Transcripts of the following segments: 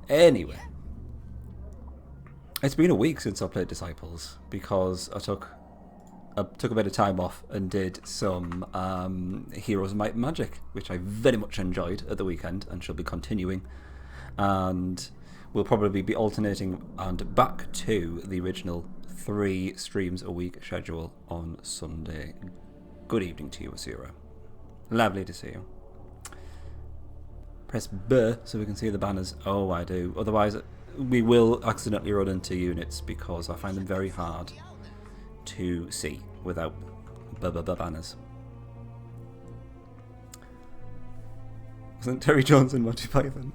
Anyway, it's been a week since I played Disciples because I took a bit of time off and did some Heroes of Might and Magic, which I very much enjoyed at the weekend and shall be continuing. And we'll probably be alternating and back to the original 3 streams a week schedule on Sunday. Good evening to you, Asira. Lovely to see you. Press B so we can see the banners. Oh, I do. Otherwise, we will accidentally run into units because I find them very hard to see without banners. Wasn't Terry Jones in Monty Python?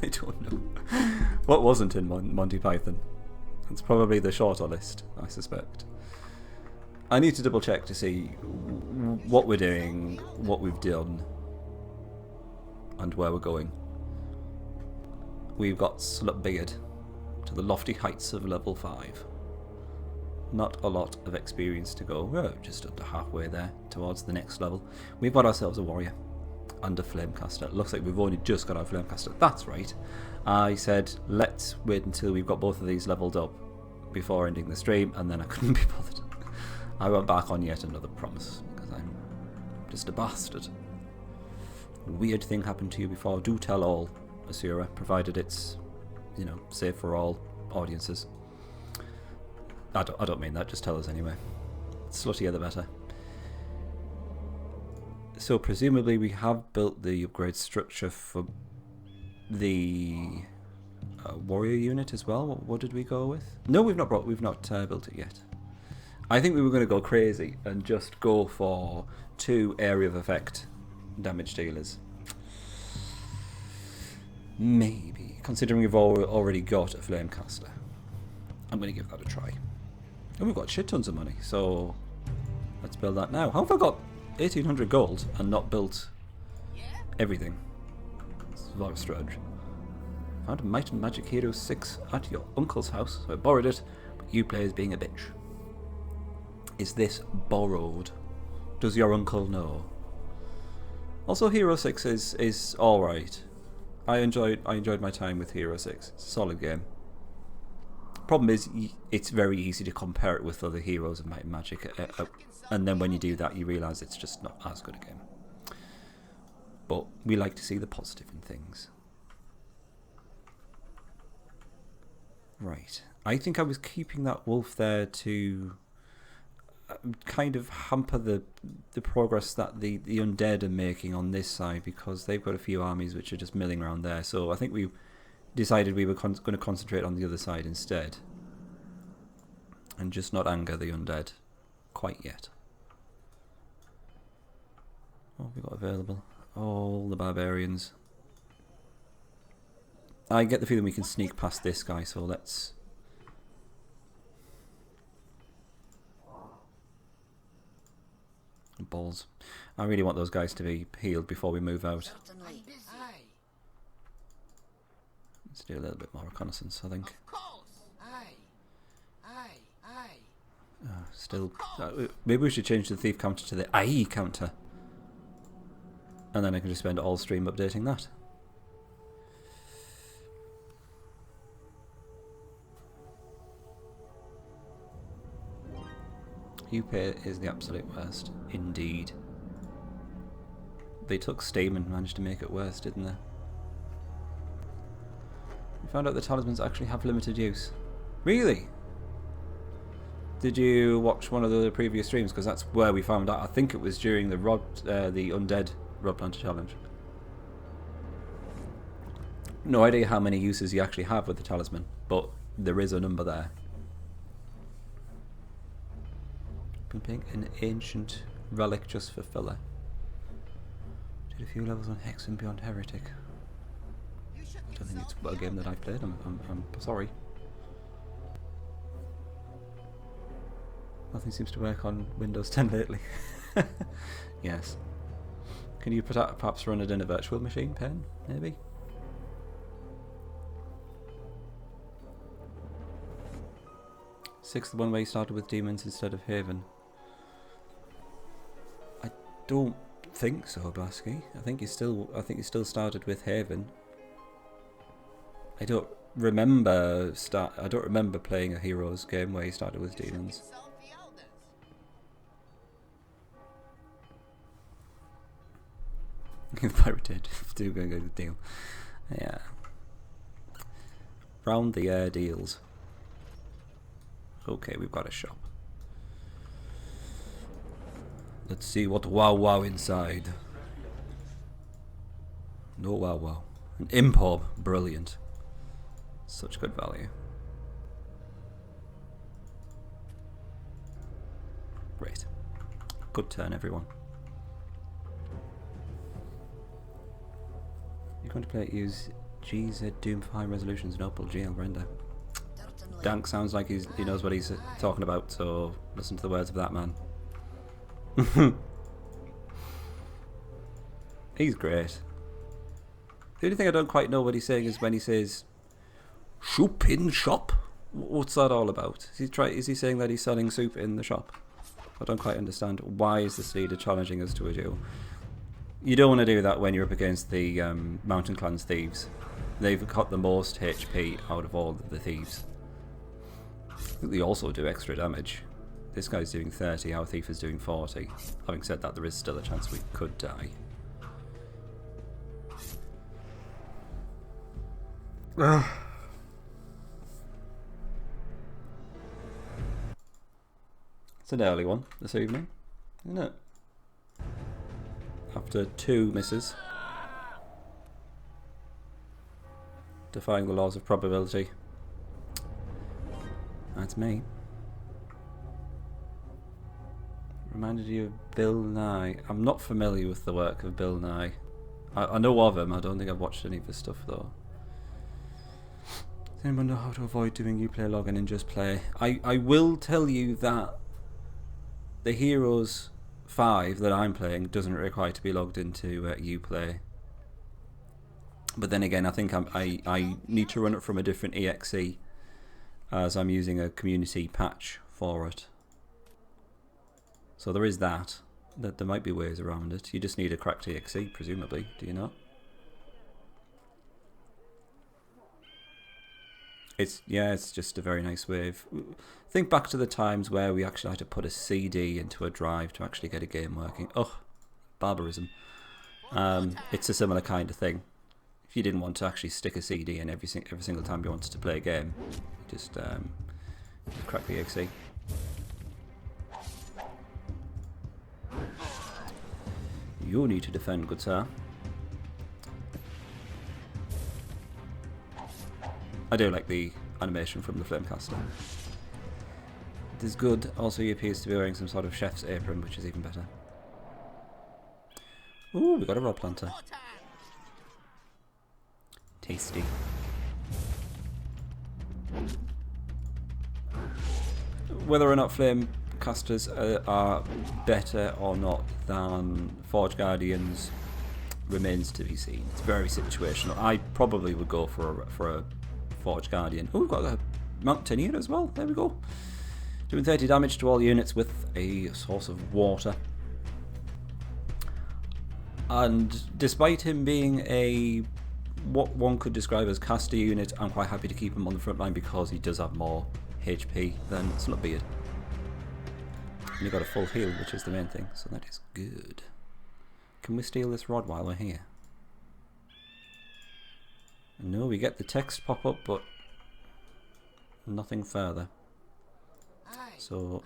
I don't know. What wasn't in Monty Python? It's probably the shorter list, I suspect. I need to double check to see what we're doing, what we've done, and where we're going. We've got Slutbeard to the lofty heights of level 5. Not a lot of experience to go. We're just under halfway there towards the next level. We've got ourselves a warrior and a flamecaster. It looks like we've only just got our flamecaster. That's right. I said let's wait until we've got both of these leveled up before ending the stream, and then I couldn't be bothered. I went back on yet another promise because I'm just a bastard. A weird thing happened to you before. Do tell all, Asura, provided it's, you know, safe for all audiences. I don't mean that, just tell us anyway. Sluttier the better. So presumably we have built the upgrade structure for the warrior unit as well. What did we go with? No, we've not built it yet. I think we were going to go crazy and just go for 2 area of effect damage dealers. Maybe, considering we've already got a flamecaster. I'm going to give that a try. And we've got shit tons of money, so let's build that now. How have I got 1800 gold and not built everything? It's very strange. Found a Might and Magic Hero 6 at your uncle's house, so I borrowed it, but you players being a bitch. Is this borrowed? Does your uncle know? Also, Hero 6 is alright. I enjoyed my time with Hero 6. It's a solid game. Problem is, it's very easy to compare it with other Heroes of Might and Magic, and then when you do that, you realise it's just not as good a game. But we like to see the positive in things. Right. I think I was keeping that wolf there to kind of hamper the progress that the Undead are making on this side, because they've got a few armies which are just milling around there. So I think we decided we were going to concentrate on the other side instead and just not anger the Undead quite yet. What have we got available? All the barbarians. I get the feeling we can sneak past this guy, so let's... Balls. I really want those guys to be healed before we move out. Let's do a little bit more reconnaissance, I think. Still, maybe we should change the thief counter to the IE counter, and then I can just spend all stream updating that. UP is the absolute worst, indeed. They took Steam and managed to make it worse, didn't they? We found out the talismans actually have limited use. Really? Did you watch one of the previous streams? Because that's where we found out. I think it was during the Undead Rod Planter Challenge. No idea how many uses you actually have with the talisman, but there is a number there. Been playing an ancient relic just for filler. Did a few levels on Hex and Beyond Heretic. I don't think it's a game that I've played. I'm sorry. Nothing seems to work on Windows 10 lately. Yes. Can you perhaps run it in a virtual machine, Pen? Maybe? Sixth, the one where you started with demons instead of Haven. I don't think so, Blasky. I think you still started with Haven. I don't remember playing a Heroes game where you started with demons. The pirate did. Still going to go to the deal. Yeah. Round the air deals. Okay, we've got a shop. Let's see what wow inside. No wow. An impob. Brilliant. Such good value. Great. Good turn, everyone. You're going to play use GZ Doom for high resolutions and Opal GL render. Dank sounds like he knows what he's talking about, so listen to the words of that man. He's great. The only thing I don't quite know what he's saying is when he says soup in shop. What's that all about? Is he saying that he's selling soup in the shop? I don't quite understand. Why is this leader challenging us to a duel? You don't want to do that when you're up against the Mountain Clan's thieves. They've got the most HP out of all of the thieves. I think they also do extra damage. This guy's doing 30, our thief is doing 40. Having said that, there is still a chance we could die. It's an early one this evening, isn't it? After 2 misses. Defying the laws of probability. That's me. Reminded you of Bill Nye. I'm not familiar with the work of Bill Nye. I know of him, I don't think I've watched any of his stuff though. Does anyone know how to avoid doing Uplay login and just play? I will tell you that the Heroes 5 that I'm playing doesn't require to be logged into Uplay. But then again, I think I need to run it from a different exe, as I'm using a community patch for it. So there is that. There might be ways around it. You just need a cracked exe, presumably. Do you not? It's just a very nice way of... Think back to the times where we actually had to put a CD into a drive to actually get a game working. Oh, barbarism. It's a similar kind of thing. If you didn't want to actually stick a CD in every single time you wanted to play a game, just crack the exe. You need to defend, good sir. I do like the animation from the Flamecaster. It is good. Also, he appears to be wearing some sort of chef's apron, which is even better. Ooh, we got a rod planter. Tasty. Whether or not Flamecasters are better or not than Forge Guardians remains to be seen. It's very situational. I probably would go for a Forge Guardian. Oh, we've got a Mountaineer as well. There we go. Doing 30 damage to all units with a source of water. And despite him being a what one could describe as caster unit, I'm quite happy to keep him on the front line because he does have more HP than Slutbeard. And he got a full heal, which is the main thing, so that is good. Can we steal this rod while we're here? No, we get the text pop up, but nothing further. So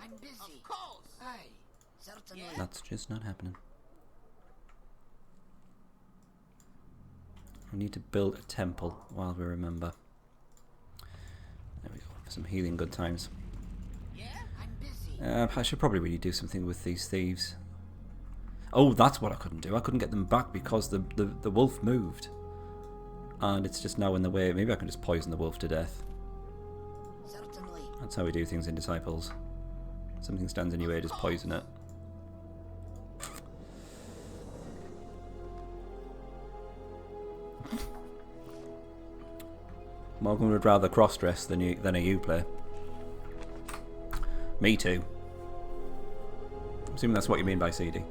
that's just not happening. We need to build a temple while we remember. There we go, some healing good times. I should probably really do something with these thieves. Oh, that's what I couldn't do. I couldn't get them back because the wolf moved. And it's just now in the way. Maybe I can just poison the wolf to death. That's how we do things in Disciples. Something stands in your way, just poison it. Morgan would rather cross-dress than a Uplay. Me too. I'm assuming that's what you mean by CD.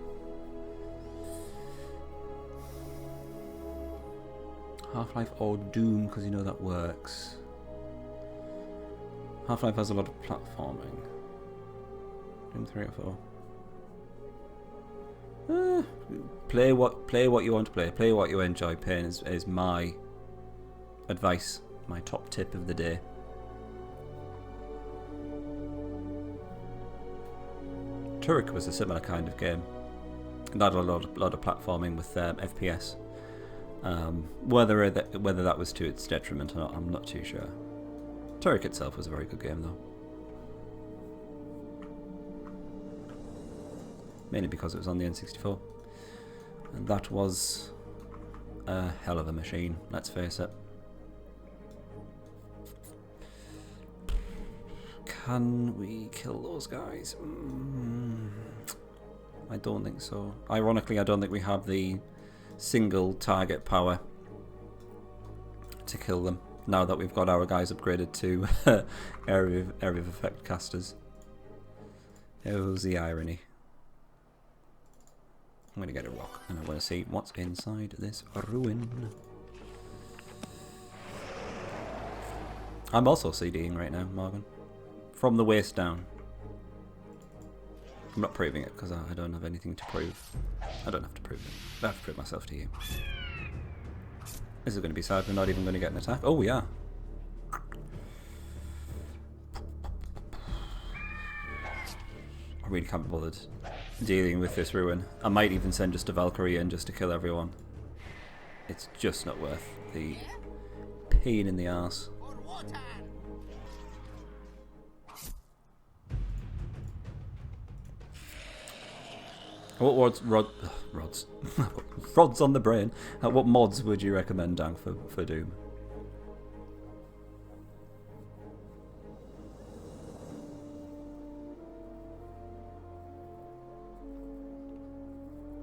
Half-Life or Doom, because you know that works. Half-Life has a lot of platforming. Doom 3 or 4. Play what you want to play. Play what you enjoy. Pain is my advice, my top tip of the day. Turok was a similar kind of game. It had a lot of platforming with FPS. Whether that was to its detriment or not, I'm not too sure. Turok itself was a very good game though. Mainly because it was on the N64. And that was a hell of a machine, let's face it. Can we kill those guys? I don't think so. Ironically, I don't think we have the single target power to kill them now that we've got our guys upgraded to area of effect casters. How's the irony? I'm going to get a rock and I want to see what's inside this ruin. I'm also CDing right now, Morgan. From the waist down. I'm not proving it because I don't have anything to prove. I don't have to prove it. I have to prove myself to you. This is going to be sad. We're not even going to get an attack. Oh, we are. I really can't be bothered dealing with this ruin. I might even send just a Valkyrie in just to kill everyone. It's just not worth the pain in the arse. What rods on the brain. What mods would you recommend, Dan, for Doom?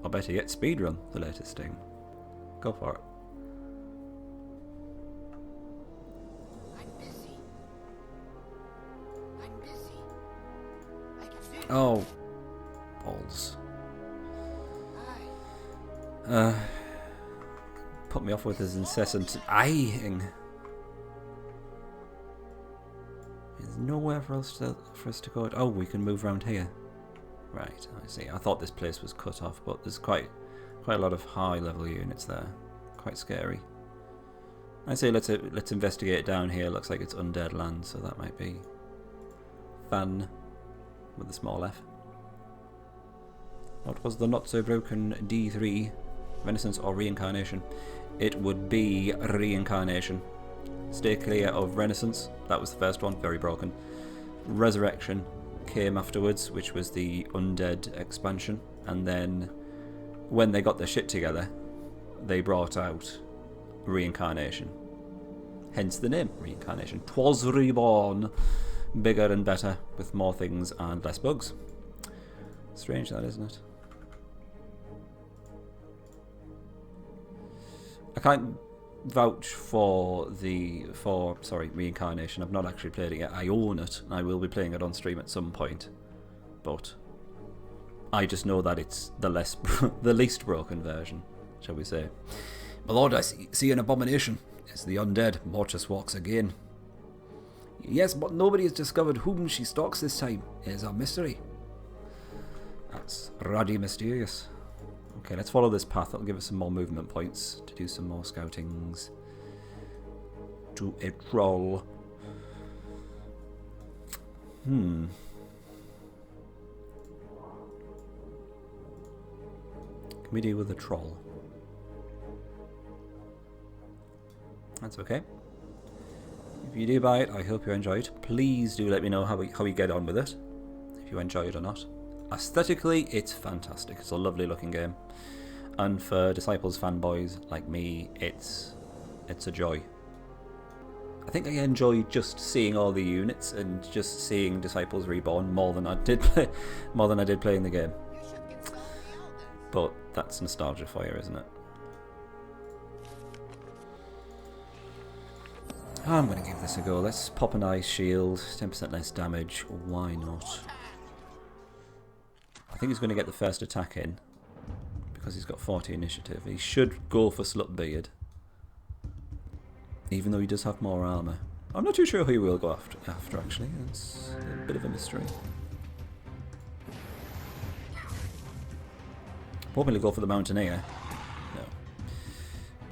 I better get speedrun, the latest thing. Go for it. I'm busy. I can do. Oh, balls. Put me off with his incessant eyeing. There's nowhere for us to go. Oh, we can move around here. Right, I see. I thought this place was cut off, but there's quite a lot of high-level units there. Quite scary. I say let's investigate down here. Looks like it's undead land, so that might be fun with a small f. What was the not-so-broken D3? Renaissance or reincarnation? It would be reincarnation. Stay clear of Renaissance. That was the first one, very broken. Resurrection came afterwards, which was the undead expansion, and then when they got their shit together, they brought out reincarnation. Hence the name, reincarnation. 'Twas reborn, bigger and better, with more things and less bugs. Strange that, isn't it? I can't vouch for reincarnation. I've not actually played it yet. I own it. I will be playing it on stream at some point, but I just know that it's the least broken version, shall we say. My lord, I see an abomination. It's the undead. Mortis walks again. Yes, but nobody has discovered whom she stalks this time. It is a mystery. That's ruddy mysterious. Okay, let's follow this path. That'll give us some more movement points to do some more scoutings. To a troll. Can we deal with a troll? That's okay. If you do buy it, I hope you enjoy it. Please do let me know how you get on with it. If you enjoy it or not. Aesthetically, it's fantastic. It's a lovely looking game. And for Disciples fanboys like me, it's a joy. I think I enjoy just seeing all the units and just seeing Disciples Reborn more than I did playing the game. But that's nostalgia for you, isn't it? I'm going to give this a go. Let's pop an ice shield, 10% less damage. Why not? I think he's going to get the first attack in because he's got 40 initiative. He should go for Slut Beard. Even though he does have more armour. I'm not too sure who he will go after actually. It's a bit of a mystery. Probably go for the Mountaineer. No.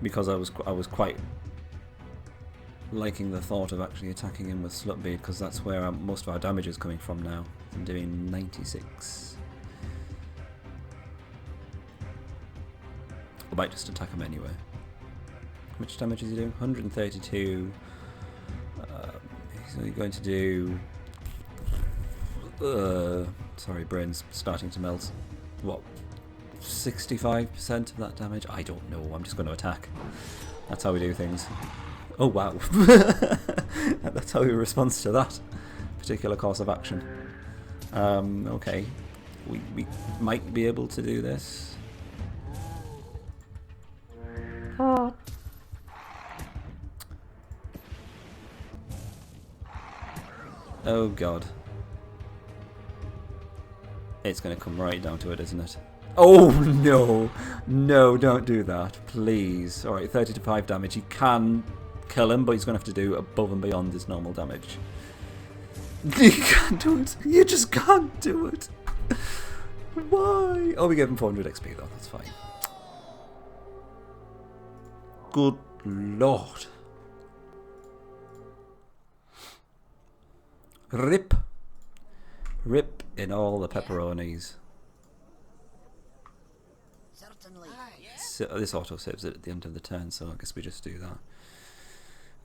Because I was quite liking the thought of actually attacking him with Slutbeard, because that's where most of our damage is coming from now. I'm doing 96. I might just attack him anyway. How much damage is he doing? 132. So you're going to do... sorry, brain's starting to melt. What? 65% of that damage? I don't know. I'm just going to attack. That's how we do things. Oh wow. That's how he responds to that particular course of action. Okay. We might be able to do this. Oh god. It's going to come right down to it, isn't it? Oh no! No, don't do that, please. Alright, 30 to 5 damage. You can kill him, but he's going to have to do above and beyond his normal damage. You can't do it. You just can't do it. Why? Oh, we gave him 400 XP though, that's fine. Good lord. Rip. Rip in all the pepperonis. Certainly. So, this auto saves it at the end of the turn, so I guess we just do that.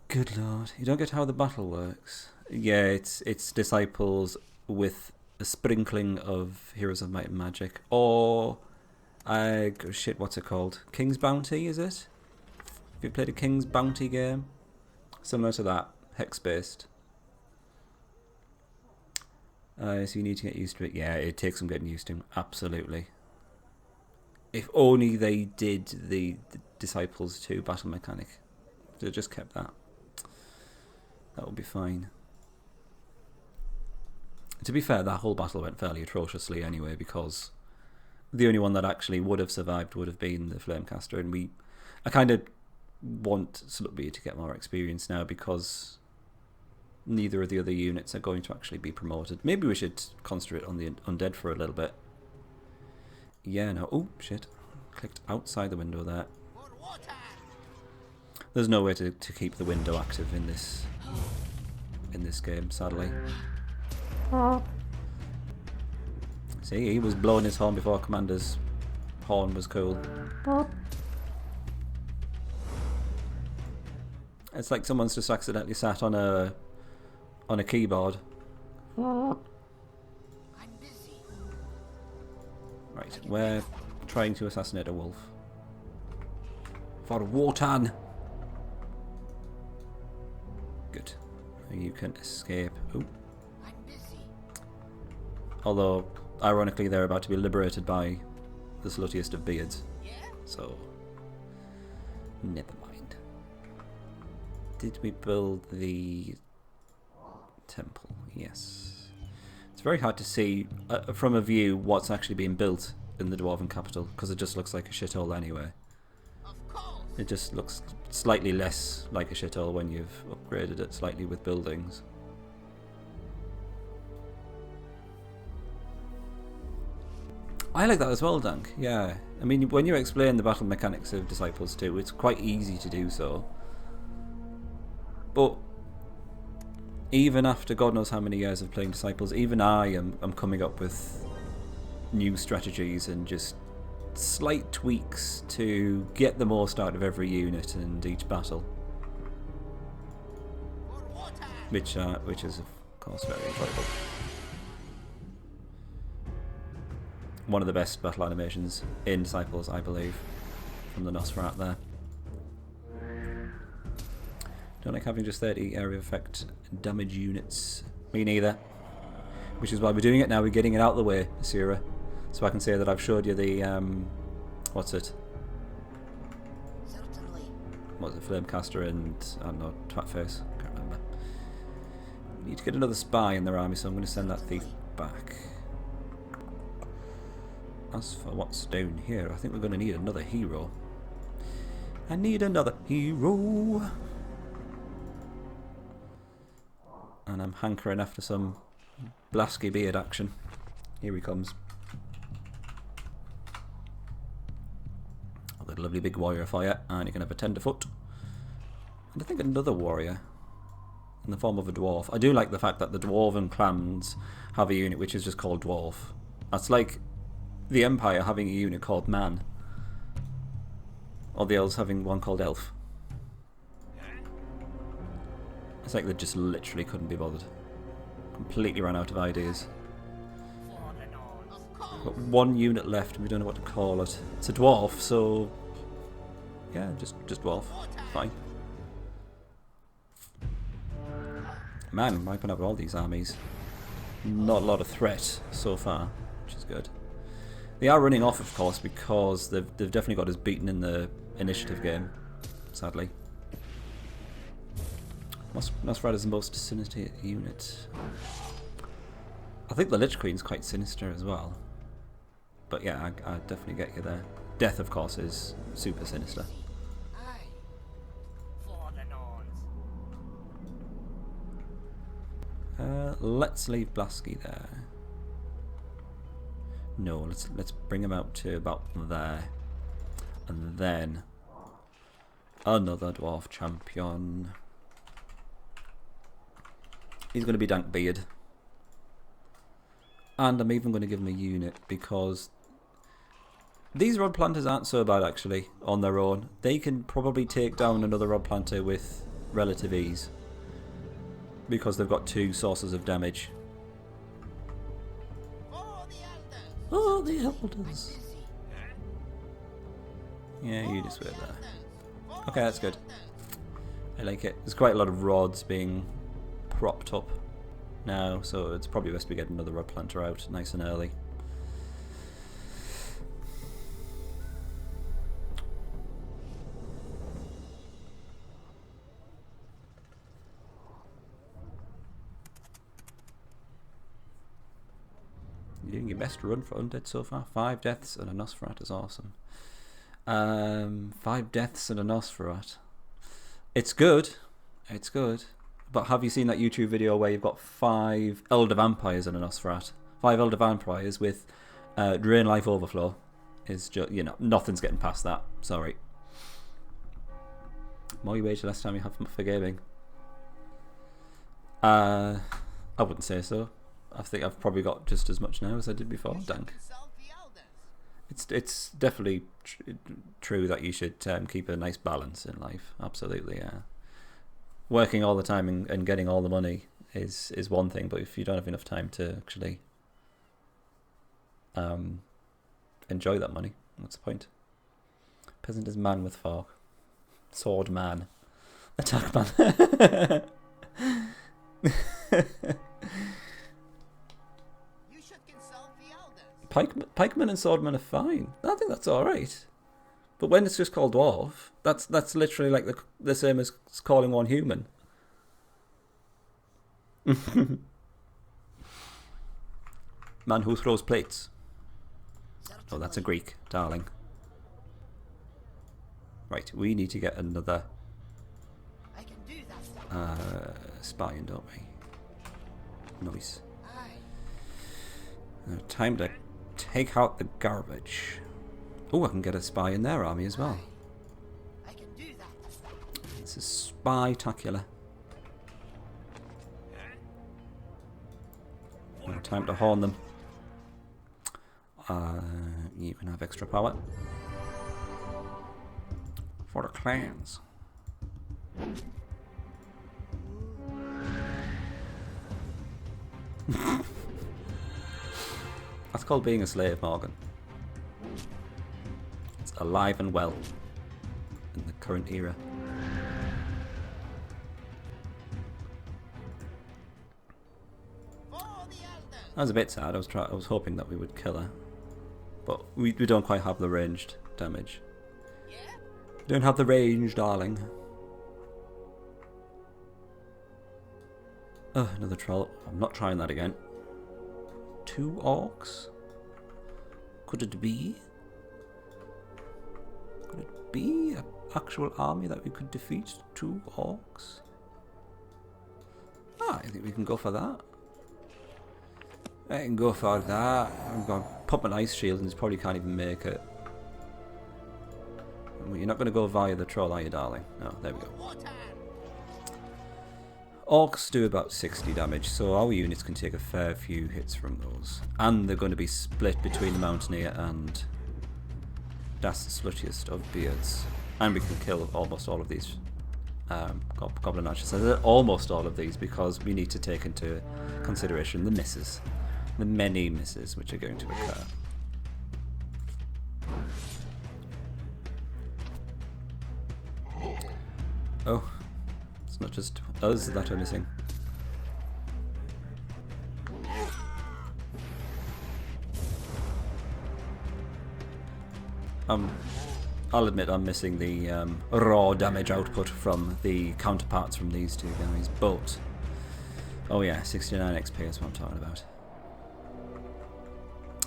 Good lord. You don't get how the battle works. Yeah, it's disciples with a sprinkling of Heroes of Might and Magic. Or shit, what's it called? King's Bounty, is it? Have you played a King's Bounty game? Similar to that, hex based. So you need to get used to it. Yeah, it takes some getting used to. Absolutely. If only they did the Disciples 2 battle mechanic. They just kept that. That would be fine. To be fair, that whole battle went fairly atrociously anyway, because the only one that actually would have survived would have been the Flamecaster, and I kind of want Slutbeard to get more experience now, because neither of the other units are going to actually be promoted. Maybe we should concentrate on the Undead for a little bit. Yeah, no. Oh, shit. Clicked outside the window there. There's no way to keep the window active in this game, sadly. See, he was blowing his horn before Commander's horn was cool. It's like someone's just accidentally sat on a keyboard. I'm busy. Right, we're trying to assassinate a wolf. For Wotan! Good. You can escape. Ooh. I'm busy. Although, ironically, they're about to be liberated by the sluttiest of beards. Yeah? So, never mind. Did we build the temple? Yes. It's very hard to see from a view what's actually being built in the Dwarven capital, because it just looks like a shithole anyway. Of course. It just looks slightly less like a shithole when you've upgraded it slightly with buildings. I like that as well, Dunk. Yeah. I mean, when you explain the battle mechanics of Disciples 2, it's quite easy to do so. But even after God knows how many years of playing Disciples, even I am coming up with new strategies and just slight tweaks to get the most out of every unit and each battle, which is of course very enjoyable. One of the best battle animations in Disciples, I believe, from the Nosferatu there. Don't like having just 30 area effect damage units. Me neither. Which is why we're doing it now. We're getting it out of the way, Asura. So I can say that I've showed you the what's it? Certainly. What's it? Flamecaster and I don't know, Twatface. Can't remember. We need to get another spy in their army, so I'm going to send that thief back. As for what's down here, I think we're going to need another hero. I need another hero. and I'm hankering after some Blasky beard action. Here he comes. With a lovely big warrior fire, and you can have a tenderfoot. And I think another warrior in the form of a dwarf. I do like the fact that the dwarven clans have a unit which is just called dwarf. That's like the Empire having a unit called man. Or the elves having one called elf. It's like they just literally couldn't be bothered. Completely ran out of ideas. Got one unit left and we don't know what to call it. It's a dwarf, so yeah, just dwarf. Fine. Man, wiping out all these armies. Not a lot of threat so far, which is good. They are running off, of course, because they've definitely got us beaten in the initiative game, sadly. Nosferatu's the most sinister unit. I think the Lich Queen's quite sinister as well. But yeah, I definitely get you there. Death, of course, is super sinister. Let's leave Blasky there. No, let's bring him out to about there. And then another dwarf champion. He's going to be Dankbeard. And I'm even going to give him a unit because these rod planters aren't so bad actually on their own. They can probably take down another rod planter with relative ease because they've got 2 sources of damage. Oh, the elders. Yeah, you just wait there. Okay, that's good. I like it. There's quite a lot of rods being propped up now, so it's probably best we get another rod planter out nice and early. You're doing your best run for Undead so far. 5 deaths and a Nosferatu is awesome. 5 deaths and a Nosferatu. It's good. It's good. But have you seen that YouTube video where you've got 5 Elder Vampires and a Nosferatu? 5 Elder Vampires with Drain Life Overflow. Is just, you know, nothing's getting past that. Sorry. More you wage, the less time you have for gaming. I wouldn't say so. I think I've probably got just as much now as I did before. Dank. It's definitely true that you should keep a nice balance in life. Absolutely, yeah. Working all the time and getting all the money is one thing, but if you don't have enough time to actually enjoy that money, what's the point? Peasant is man with fork. Sword man. Attack man. Pikemen and swordmen are fine. I think that's alright. But when it's just called dwarf, that's literally like the same as calling one human. Man who throws plates. Oh, that's a Greek, darling. Right, we need to get another spy in, don't we? Nice. Time to take out the garbage. Oh, I can get a spy in their army as well. This is spectacular. Time to horn them. You can have extra power for the clans. That's called being a slave, Morgan. It's alive and well in the current era. That was a bit sad. I was hoping that we would kill her, but we don't quite have the ranged damage. Don't have the range, darling. Oh, another troll. I'm not trying that again. 2 orcs? Could it be? Could it be an actual army that we could defeat? 2 orcs? Aye. I think we can go for that. I can go for that. I'm going to pop an ice shield and just probably can't even make it. You're not going to go via the troll, are you, darling? No, there we go. Orcs do about 60 damage, so our units can take a fair few hits from those. And they're going to be split between the Mountaineer and that's the sluttiest of beards. And we can kill almost all of these Goblin Archers. So almost all of these because we need to take into consideration the misses. The many misses which are going to occur. Oh, it's not just us that are missing. I'll admit I'm missing the raw damage output from the counterparts from these two guys, but oh yeah, 69 XP is what I'm talking about.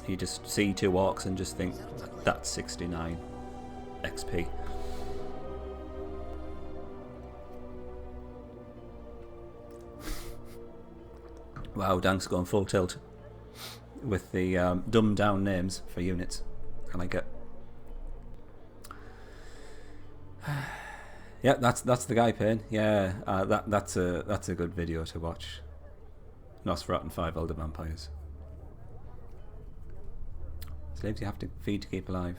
You just see two orcs and just think that's 69 XP. Wow, Dank's gone full tilt with the dumbed down names for units. I like it. Yeah, that's the guy, Payne. Yeah, that's a good video to watch. Nosferatu and 5 Elder Vampires. Slaves you have to feed to keep alive.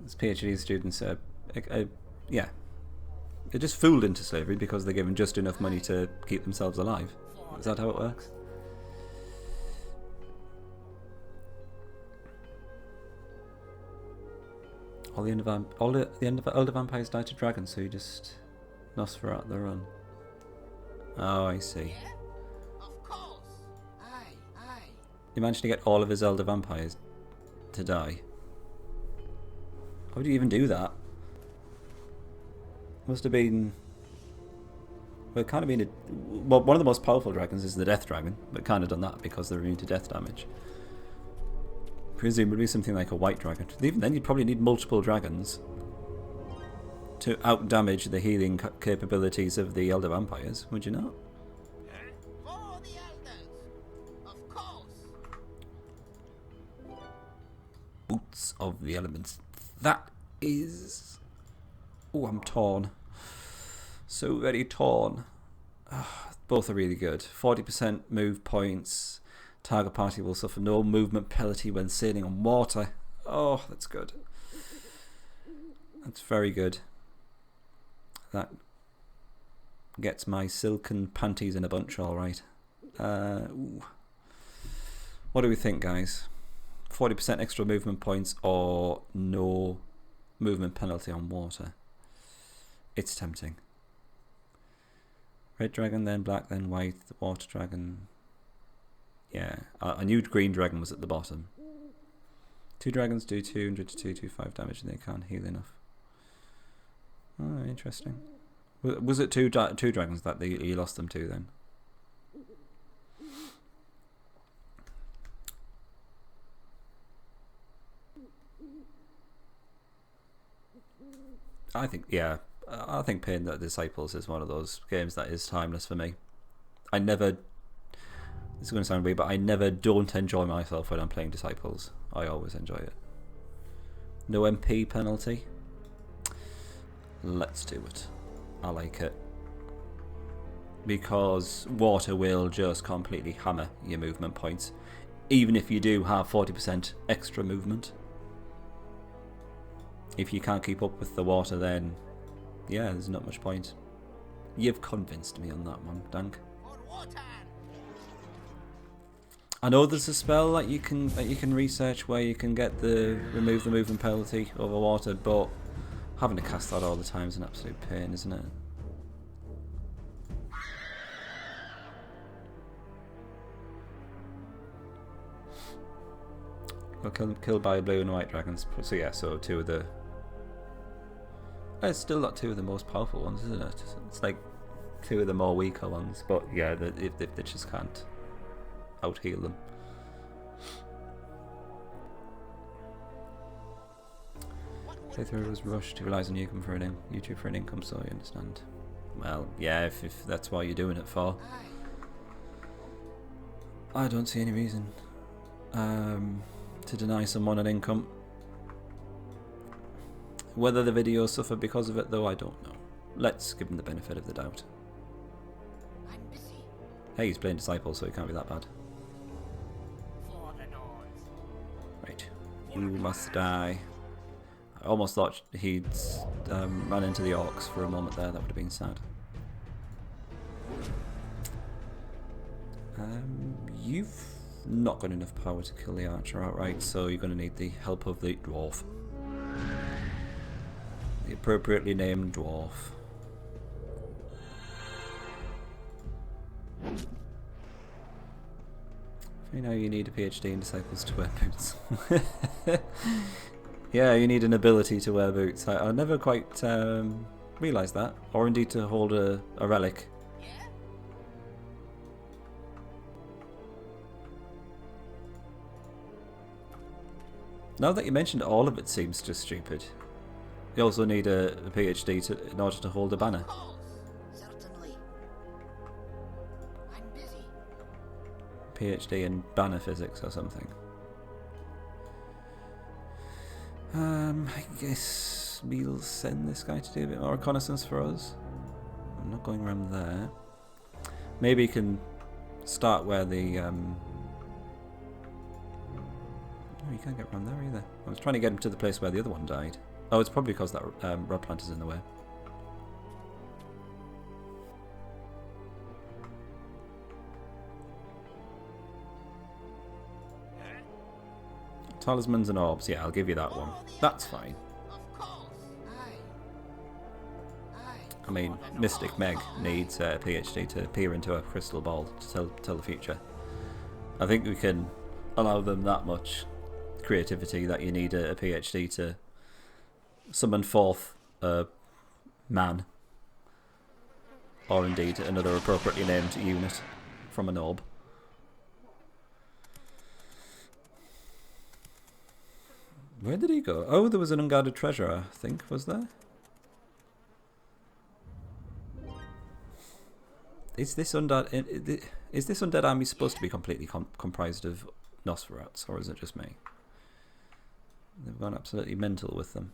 As PhD students, yeah, they're just fooled into slavery because they're given just enough money to keep themselves alive. Is that how it works? All the Elder Vampires died to dragons, so you just Nosferatu the run. Oh, I see. Of course. Aye. You managed to get all of his Elder Vampires to die. How would you even do that? Must have been... Well, it kind of been well, one of the most powerful dragons is the Death Dragon, but kind of done that because they're immune to death damage. Presumably something like a White Dragon. Even then, you'd probably need multiple dragons to out-damage the healing capabilities of the Elder Vampires, would you not? For the elders. Of course. Boots of the Elements. That is... Oh, I'm torn. So very torn. Both are really good. 40% move points. Target party will suffer no movement penalty when sailing on water. Oh, that's good. That's very good. That gets my silken panties in a bunch, alright. What do we think, guys? 40% extra movement points or no movement penalty on water? It's tempting. Red dragon, then black, then white. The water dragon. Yeah, I knew green dragon was at the bottom. 2 dragons do 200 to 225 damage and they can't heal enough. Oh, interesting. Was it two dragons that you lost them to then? I think, yeah. I think Pain the Disciples is one of those games that is timeless for me. I never... This is going to sound weird, but I never don't enjoy myself when I'm playing Disciples. I always enjoy it. No MP penalty. Let's do it. I like it. Because water will just completely hammer your movement points. Even if you do have 40% extra movement. If you can't keep up with the water, then yeah, there's not much point. You've convinced me on that one, Dank. I know there's a spell that you can research where you can get the remove the movement penalty over water, but having to cast that all the time is an absolute pain, isn't it? Well, killed by blue and white dragons. So yeah, so 2 of the... It's still not 2 of the most powerful ones, isn't it? It's like 2 of the more weaker ones, but yeah, if they just can't out heal them. Playthrough was rushed to realise on YouTube for an income, so I understand. Well, yeah, if that's why you're doing it for. I don't see any reason to deny someone an income. Whether the videos suffer because of it, though, I don't know. Let's give him the benefit of the doubt. I'm busy. Hey, he's playing Disciple, so he can't be that bad. For the Nords. Right. You must die. I almost thought he'd run into the orcs for a moment there. That would have been sad. You've not got enough power to kill the archer outright, so you're going to need the help of the dwarf. The appropriately named dwarf. You know you need a PhD in Disciples to wear boots. Yeah, you need an ability to wear boots. I never quite realised that. Or indeed to hold a relic. Now that you mentioned, all of it seems just stupid. You also need a PhD in order to hold a banner. Certainly. I'm busy. PhD in banner physics or something. I guess we'll send this guy to do a bit more reconnaissance for us. I'm not going around there. Maybe you can start where the... Oh, you can't get around there either. I was trying to get him to the place where the other one died. Oh, it's probably because that rod plant is in the way. Talismans and orbs, yeah, I'll give you that one. That's fine. Of course. I mean, Mystic Meg needs a PhD to peer into a crystal ball to tell the future. I think we can allow them that much creativity that you need a PhD to summon forth a man, or indeed another appropriately named unit from an orb. Where did he go? Oh, there was an unguarded treasure, I think, was there? Is this undead army supposed to be completely comprised of Nosferats, or is it just me? They've gone absolutely mental with them.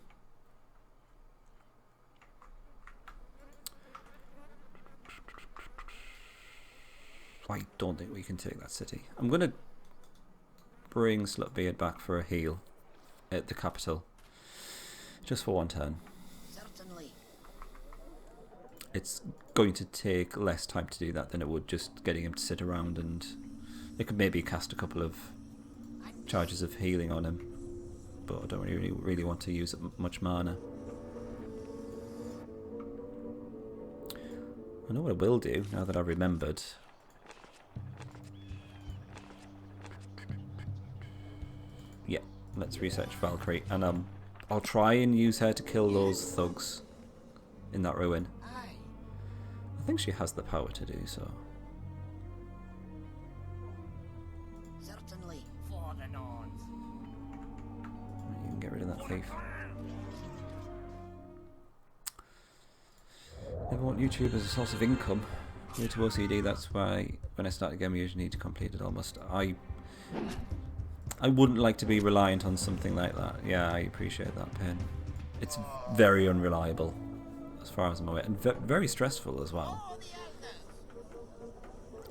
I don't think we can take that city. I'm going to bring Slutbeard back for a heal at the capital. Just for one turn. Certainly. It's going to take less time to do that than it would just getting him to sit around, and they could maybe cast a couple of charges of healing on him. But I don't really want to use much mana. I know what I will do now that I've remembered. Yeah, let's research Valkyrie, and I'll try and use her to kill those thugs in that ruin. I think she has the power to do so. Certainly. For the Nords. You can get rid of that thief. Never want YouTube as a source of income. Due to OCD, that's why when I start a game I usually need to complete it almost. I wouldn't like to be reliant on something like that. Yeah, I appreciate that, Pen. It's very unreliable, as far as I'm aware, and very stressful as well.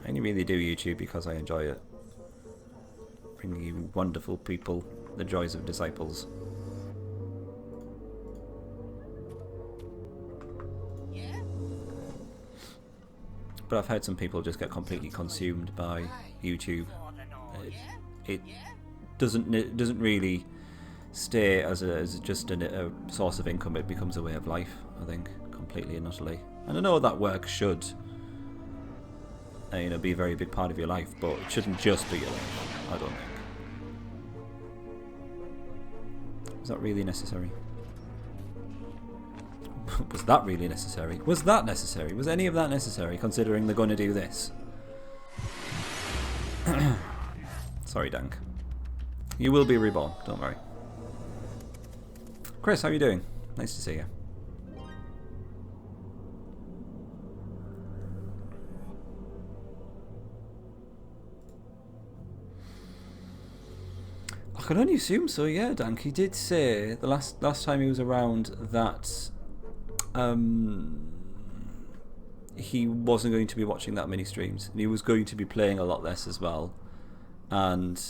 I only really do YouTube because I enjoy it. Bringing you wonderful people the joys of Disciples. But I've heard some people just get completely consumed by YouTube. It doesn't really stay as just a source of income. It becomes a way of life, I think, completely and utterly. And I know that work should, be a very big part of your life, but it shouldn't just be your life, I don't think. Is that really necessary? Was that really necessary? Was that necessary? Was any of that necessary, considering they're going to do this? Sorry, Dank. You will be reborn, don't worry. Chris, how are you doing? Nice to see you. I can only assume so, yeah, Dank. He did say the last time he was around that he wasn't going to be watching that many streams. And he was going to be playing a lot less as well. And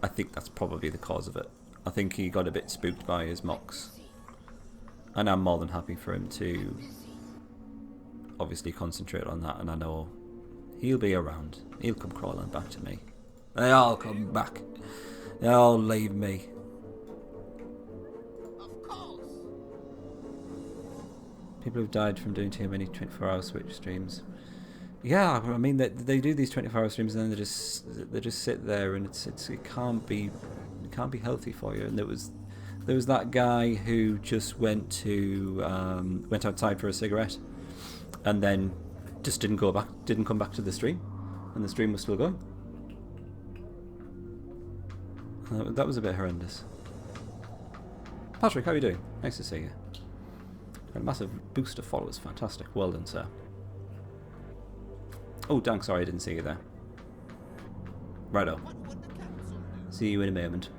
I think that's probably the cause of it. I think he got a bit spooked by his mocks. And I'm more than happy for him to obviously concentrate on that. And I know he'll be around. He'll come crawling back to me. They all come back. They all leave me. Of course. People who've died from doing too many 24-hour Switch streams. Yeah, I mean they do these 24-hour streams and then they just sit there and it can't be healthy for you. And there was that guy who just went outside for a cigarette and then just didn't come back to the stream, and the stream was still going. That was a bit horrendous. Patrick, how are you doing? Nice to see you. A massive boost of followers, fantastic. Well done, sir. Oh, Dank, sorry I didn't see you there. Righto. See you in a moment.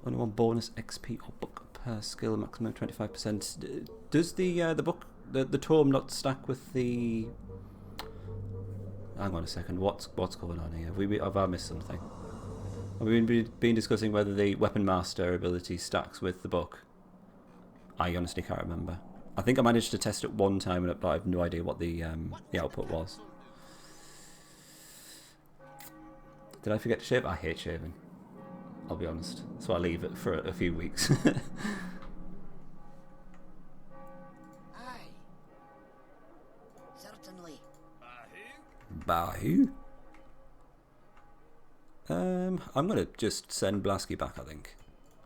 Only one bonus XP or book per skill, maximum 25%. Does the book, the tome not stack with the... Hang on a second, what's going on here? Have I missed something? Have we been discussing whether the Weapon Master ability stacks with the book? I honestly can't remember. I think I managed to test it one time, but I have no idea what the output was. Did I forget to shave? I hate shaving. I'll be honest. So I leave it for a few weeks. Aye. Certainly. Bahoo. I'm going to just send Blasky back, I think.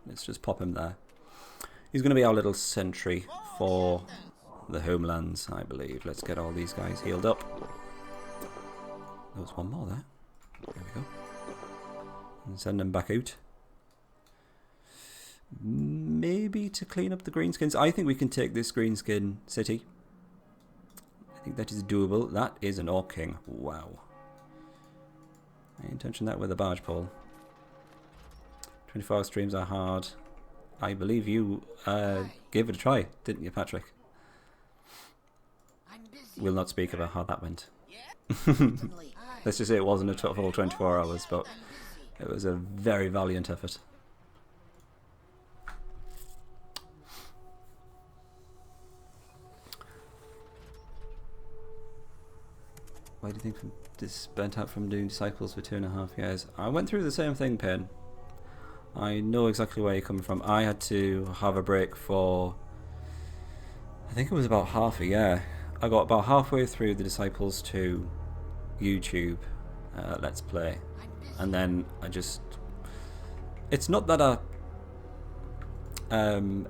Let's just pop him there. He's going to be our little sentry for the homelands, I believe. Let's get all these guys healed up. There was one more there. There we go. And send them back out. Maybe to clean up the greenskins. I think we can take this greenskin city. I think that is doable. That is an Orc King. Wow. I intention that with a barge pole. 24-hour streams are hard. I believe you gave it a try, didn't you, Patrick? I'm busy. We'll not speak about how that went. Certainly. Aye. Let's just say it wasn't a full 24 hours, but it was a very valiant effort. Why do you think this burnt out from doing Disciples for 2.5 years? I went through the same thing, Pen. I know exactly where you're coming from. I had to have a break for, I think it was about half a year. I got about halfway through the Disciples 2 YouTube Let's Play. And then I just... It's not that I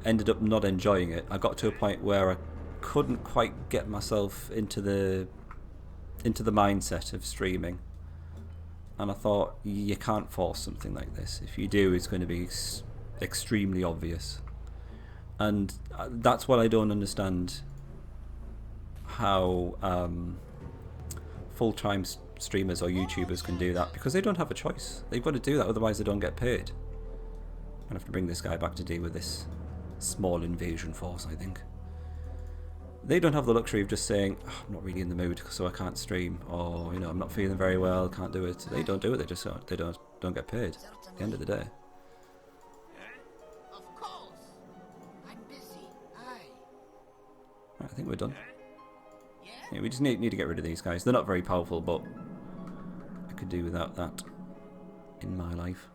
ended up not enjoying it. I got to a point where I couldn't quite get myself into the mindset of streaming. And I thought, you can't force something like this. If you do, it's going to be extremely obvious. And that's what I don't understand, how full-time streamers or YouTubers can do that, because they don't have a choice. They've got to do that, otherwise they don't get paid. I'm going to have to bring this guy back to deal with this small invasion force, I think. They don't have the luxury of just saying, oh, I'm not really in the mood, so I can't stream, or, you know, I'm not feeling very well, can't do it. They don't do it. They just don't get paid at the end of the day. Of course. I'm busy. Aye. Right, I think we're done. Yeah, we just need to get rid of these guys. They're not very powerful, but I could do without that in my life.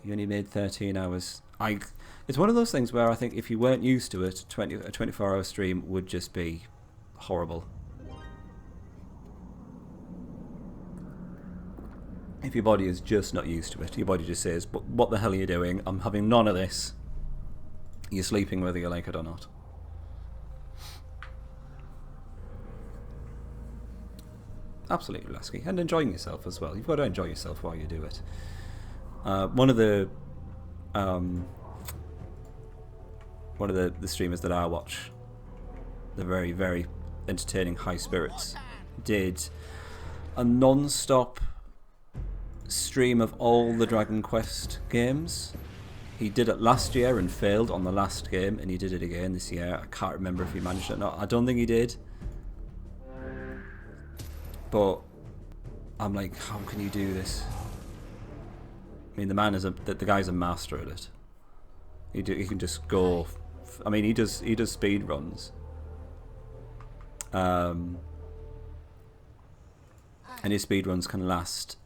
You only made 13 hours. It's one of those things where I think if you weren't used to it, a 24-hour stream would just be horrible. If your body is just not used to it, your body just says, what the hell are you doing? I'm having none of this. You're sleeping whether you like it or not. Absolutely, Lasky. And enjoying yourself as well. You've got to enjoy yourself while you do it. One of the streamers that I watch, the very, very entertaining high spirits, did a non-stop stream of all the Dragon Quest games. He did it last year and failed on the last game, and he did it again this year. I can't remember if he managed it or not. I don't think he did. But I'm like, how can you do this? I mean, the man is the guy's a master at it. He can just go. I mean, he does speed runs. And his speed runs can last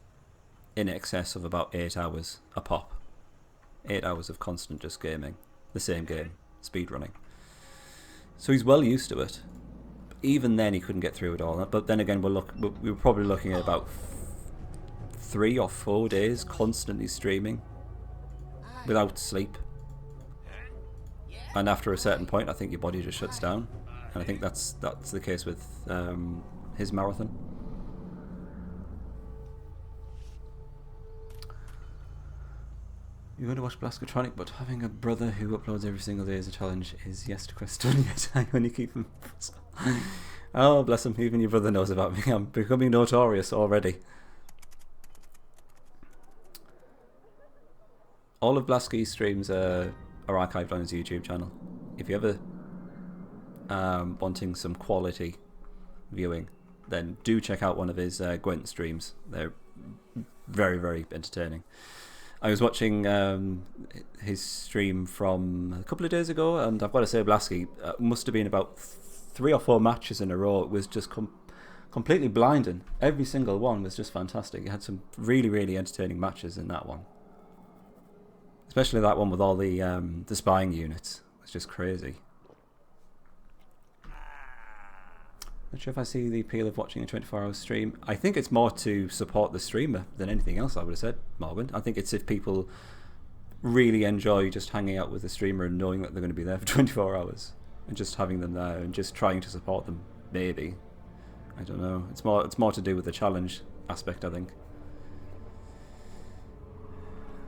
in excess of about 8 hours a pop. 8 hours of constant just gaming the same game, speed running. So he's well used to it. Even then, he couldn't get through it all. But then again, we were probably looking at about 3 or 4 days constantly streaming without sleep. And after a certain point, I think your body just shuts down. And I think that's the case with his marathon. You're going to watch Blaskotronic, but having a brother who uploads every single day as a challenge is yes to quest done yet. I only keep him. Oh, bless him. Even your brother knows about me. I'm becoming notorious already. All of Blasky's streams are archived on his YouTube channel. If you're ever wanting some quality viewing, then do check out one of his Gwent streams. They're very, very entertaining. I was watching his stream from a couple of days ago, and I've got to say, Blasky must have been about 3 or 4 matches in a row. It was just completely blinding. Every single one was just fantastic. He had some really, really entertaining matches in that one. Especially that one with all the spying units. It's just crazy. Not sure if I see the appeal of watching a 24-hour stream. I think it's more to support the streamer than anything else, I would have said, Morgan. I think it's if people really enjoy just hanging out with the streamer and knowing that they're going to be there for 24 hours. And just having them there and just trying to support them, maybe. I don't know. It's more to do with the challenge aspect, I think.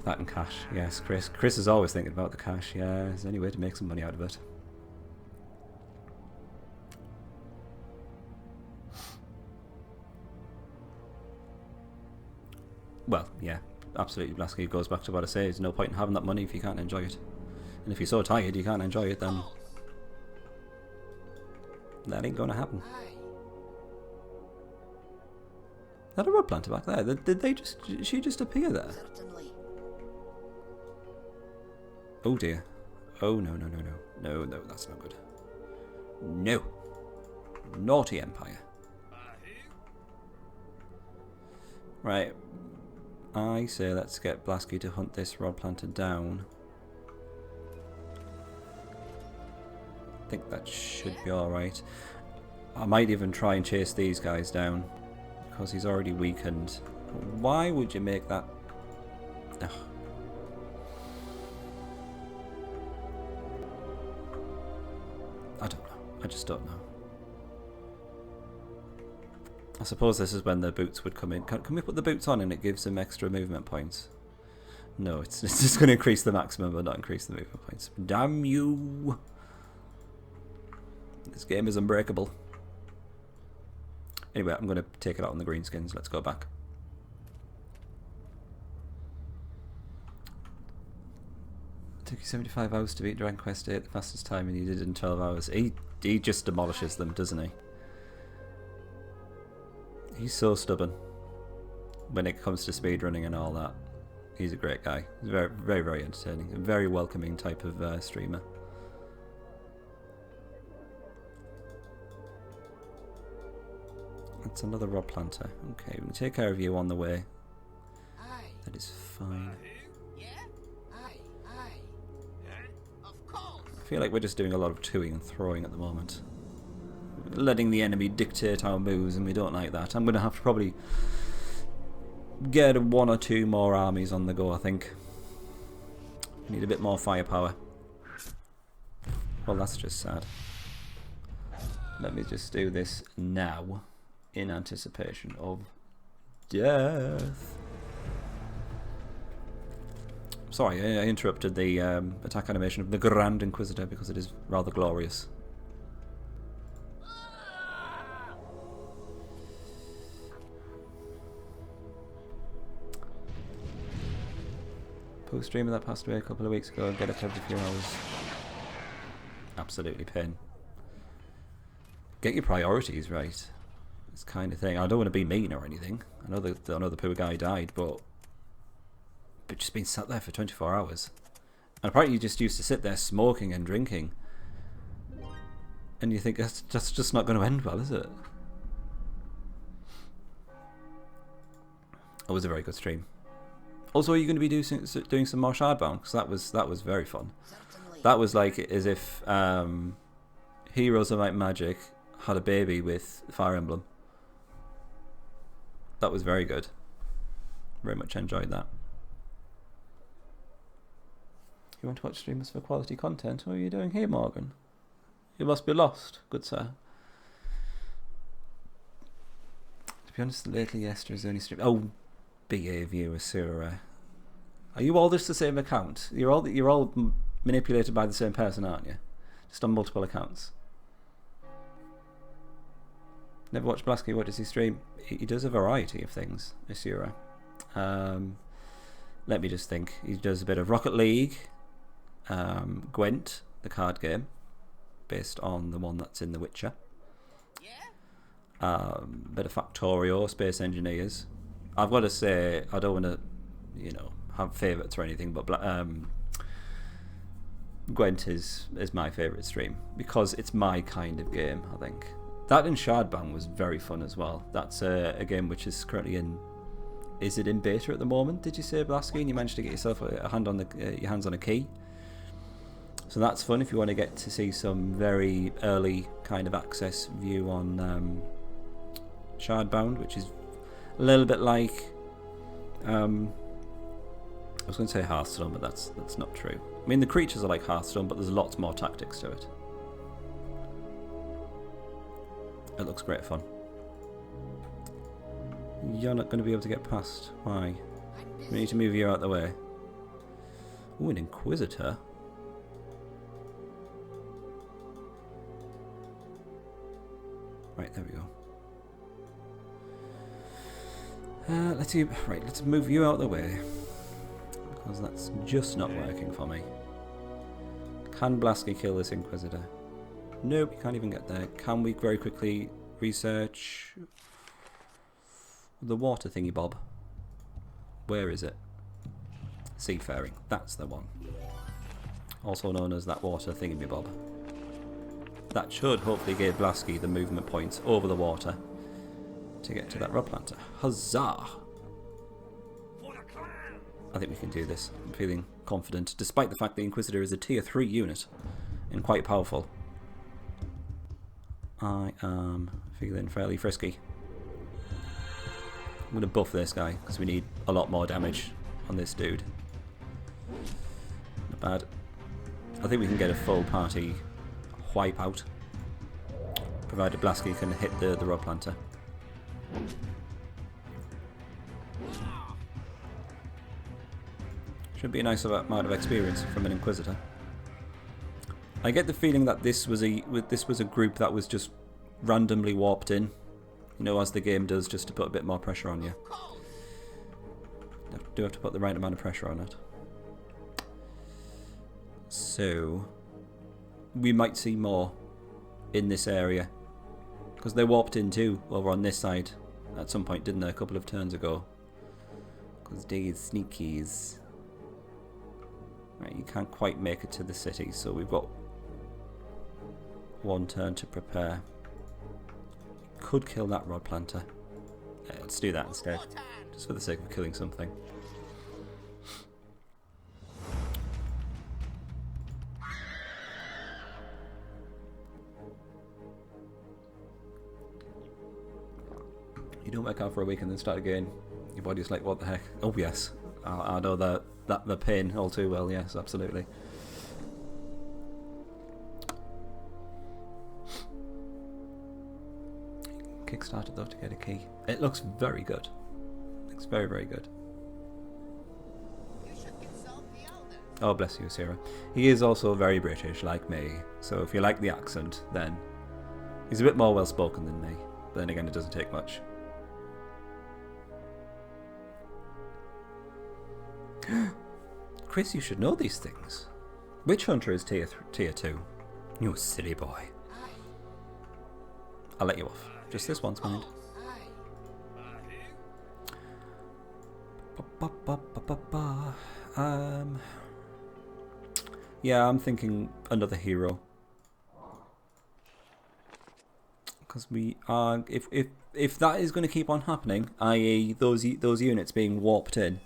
That and cash. Yes, Chris. Chris is always thinking about the cash. Yeah, is there any way to make some money out of it? Well, yeah, absolutely. Blasky goes back to what I say. There's no point in having that money if you can't enjoy it. And if you're so tired you can't enjoy it, then that ain't going to happen. Is that a rod planter back there? Did she just appear there? Certainly. Oh dear. Oh no. No, that's not good. No. Naughty Empire. Right. I say let's get Blasky to hunt this rod planter down. I think that should be alright. I might even try and chase these guys down because he's already weakened. Why would you make that? Ugh. I don't know. I just don't know. I suppose this is when the boots would come in. Can we put the boots on and it gives them extra movement points? No, it's just going to increase the maximum but not increase the movement points. Damn you! This game is unbreakable. Anyway, I'm going to take it out on the greenskins. Let's go back. It took you 75 hours to beat Dragon Quest 8, the fastest time, and you did it in 12 hours. He just demolishes them, doesn't he? He's so stubborn when it comes to speedrunning and all that. He's a great guy. He's very, very, very entertaining. A very welcoming type of streamer. That's another rod planter. Okay, we'll take care of you on the way. That is fine. Of course. I feel like we're just doing a lot of toing and throwing at the moment. Letting the enemy dictate our moves, and we don't like that. I'm going to have to probably get 1 or 2 more armies on the go, I think. Need a bit more firepower. Well, that's just sad. Let me just do this now in anticipation of death. Sorry, I interrupted the attack animation of the Grand Inquisitor because it is rather glorious. Post streamer that passed away a couple of weeks ago. Get up every few hours. Absolutely pain. Get your priorities right. This kind of thing. I don't want to be mean or anything. I know the poor guy died, but just being sat there for 24 hours. And apparently you just used to sit there smoking and drinking. And you think that's just not going to end well, is it? It was a very good stream. Also, are you going to be doing some more Shardbound? Because that was very fun. Certainly. That was like as if Heroes of Might and Magic had a baby with Fire Emblem. That was very good. Very much enjoyed that. You want to watch streamers for quality content? What are you doing here, Morgan? You must be lost, good sir. To be honest, lately Esther is only stream. Oh, BA viewer, Sura. Are you all just the same account? You're all manipulated by the same person, aren't you? Just on multiple accounts. Never watched Blasky. What does he stream? He does a variety of things, Asura. Let me just think. He does a bit of Rocket League, Gwent, the card game, based on the one that's in The Witcher. Yeah? Bit of Factorio, Space Engineers. I've got to say, I don't want to, have favourites or anything, but Gwent is my favourite stream because it's my kind of game, I think. That and Shardbound was very fun as well. That's a game which is currently in... Is it in beta at the moment, did you say, Blasky? And you managed to get yourself your hands on a key. So that's fun if you want to get to see some very early kind of access view on Shardbound, which is a little bit like... I was going to say Hearthstone, but that's not true. I mean, the creatures are like Hearthstone, but there's lots more tactics to it. It looks great fun. You're not going to be able to get past. Why? We need to move you out of the way. Ooh, an Inquisitor. Right, there we go. Let's see. Right, let's move you out of the way. Because that's just not working for me. Can Blasky kill this Inquisitor? Nope, you can't even get there. Can we very quickly research the water thingy bob? Where is it? Seafaring. That's the one. Also known as that water thingy bob. That should hopefully give Blasky the movement points over the water to get to that rod planter. Huzzah! I think we can do this. I'm feeling confident, despite the fact the Inquisitor is a tier 3 unit and quite powerful. I am feeling fairly frisky. I'm going to buff this guy because we need a lot more damage on this dude. Not bad. I think we can get a full party wipe out, provided Blasky can hit the rod planter. Should be a nice amount of experience from an Inquisitor. I get the feeling that this was a group that was just randomly warped in, as the game does, just to put a bit more pressure on you. Do have to put the right amount of pressure on it. So we might see more in this area because they warped in too over on this side at some point, didn't they? A couple of turns ago. Because these sneakies. Right, you can't quite make it to the city, so we've got one turn to prepare. Could kill that rod planter. Let's do that instead, just for the sake of killing something. You don't work out for a week and then start again. Your body's like, what the heck? Oh yes, I know that the pain all too well. Yes, absolutely. Kickstarted though to get a key. It looks very good. Looks very, very good. You should consult the elders. Oh, bless you, Sarah. He is also very British, like me. So if you like the accent, then he's a bit more well spoken than me. But then again, it doesn't take much. Chris, you should know these things. Witch Hunter is tier 2. You silly boy. I'll let you off. Just this once, mind. Yeah, I'm thinking another hero. Because we are, if that is going to keep on happening, i.e. those units being warped in,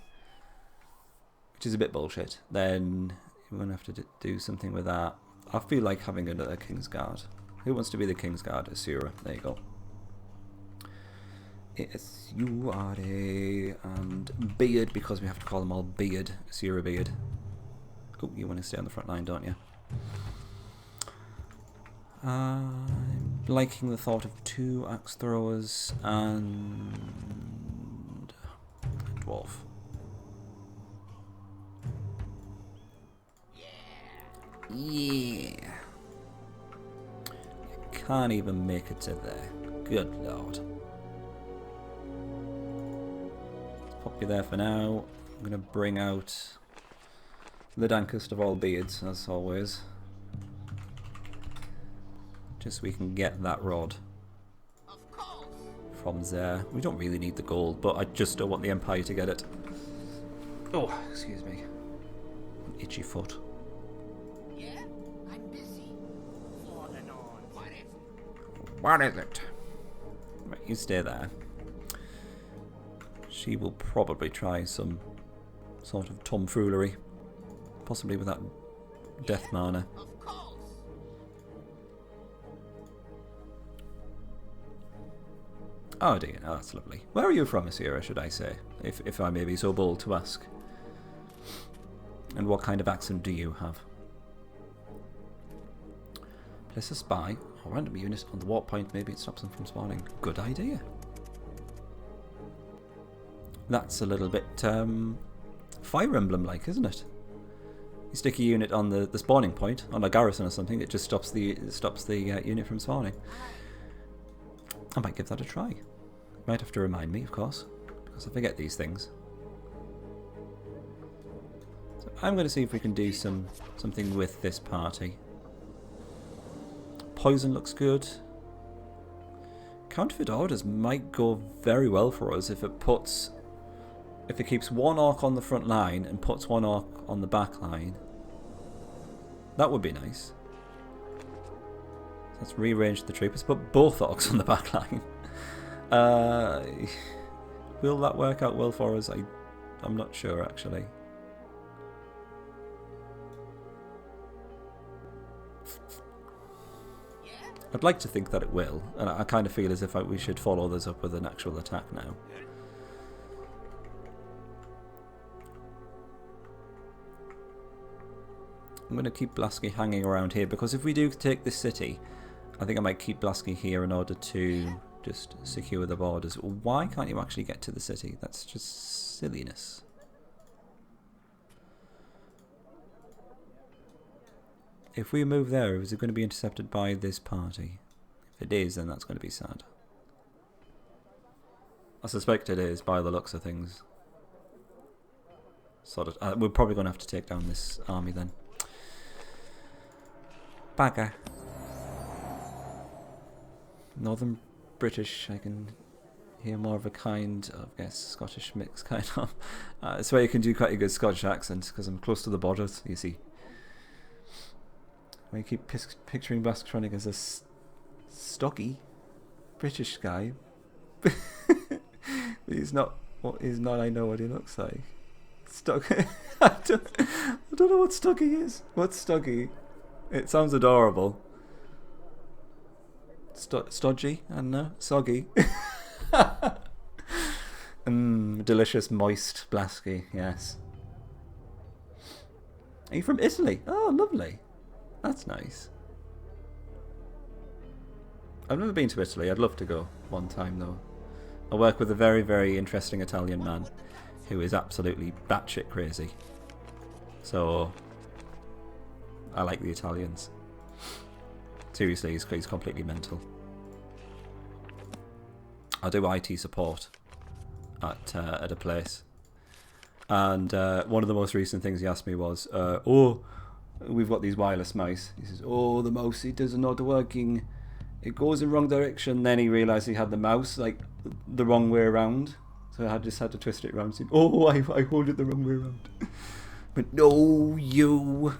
which is a bit bullshit, then we're going to have to do something with that. I feel like having another Kingsguard. Who wants to be the Kingsguard? Asura. There you go. Asura and Beard, because we have to call them all Beard. Asura Beard. Oh, you want to stay on the front line, don't you? I'm liking the thought of 2 axe throwers and a dwarf. Yeah. Can't even make it to there. Good lord. Let's pop you there for now. I'm going to bring out the dankest of all beards, as always. Just so we can get that rod from there. We don't really need the gold, but I just don't want the Empire to get it. Oh, excuse me. An itchy foot. Yeah, I'm busy. Falling on. What is it? Right, you stay there. She will probably try some sort of tomfoolery. Possibly with that death mana. Of course. Oh dear, oh, that's lovely. Where are you from, Asira, should I say? If I may be so bold to ask. And what kind of accent do you have? Place a spy or random unit on the warp point, maybe it stops them from spawning. Good idea. That's a little bit Fire Emblem-like, isn't it? You stick a unit on the spawning point, on a garrison or something, it just stops the unit from spawning. I might give that a try. You might have to remind me, of course, because I forget these things. So I'm going to see if we can do something with this party. Poison looks good. Counterfeit orders might go very well for us if it keeps 1 orc on the front line and puts 1 orc on the back line. That would be nice. Let's rearrange the troopers, put both orcs on the back line. Will that work out well for us? I'm not sure, actually. I'd like to think that it will, and I kind of feel as if we should follow this up with an actual attack now. I'm going to keep Blasky hanging around here, because if we do take this city, I think I might keep Blasky here in order to just secure the borders. Why can't you actually get to the city? That's just silliness. If we move there, is it going to be intercepted by this party? If it is, then that's going to be sad. I suspect it is, by the looks of things. Sort of. We're probably going to have to take down this army then. Bagger. Northern British, I can hear more of a kind of, I guess, Scottish mix, kind of. That's why you can do quite a good Scottish accent, because I'm close to the borders, you see. I keep picturing Basktronic as a stocky British guy. He's not what he's not. I know what he looks like. I don't know what stocky is. What's stocky? It sounds adorable. Stodgy? I don't know. Soggy. Delicious, moist Blasky, yes. Are you from Italy? Oh, lovely. That's nice. I've never been to Italy. I'd love to go one time, though. I work with a very, very interesting Italian man who is absolutely batshit crazy. So, I like the Italians. Seriously, he's completely mental. I do IT support at a place, And one of the most recent things he asked me was, oh, we've got these wireless mice. He says, oh, the mouse, it is not working. It goes in the wrong direction. Then he realised he had the mouse like the wrong way around. So I just had to twist it around. And oh, I hold it the wrong way around. But no, you.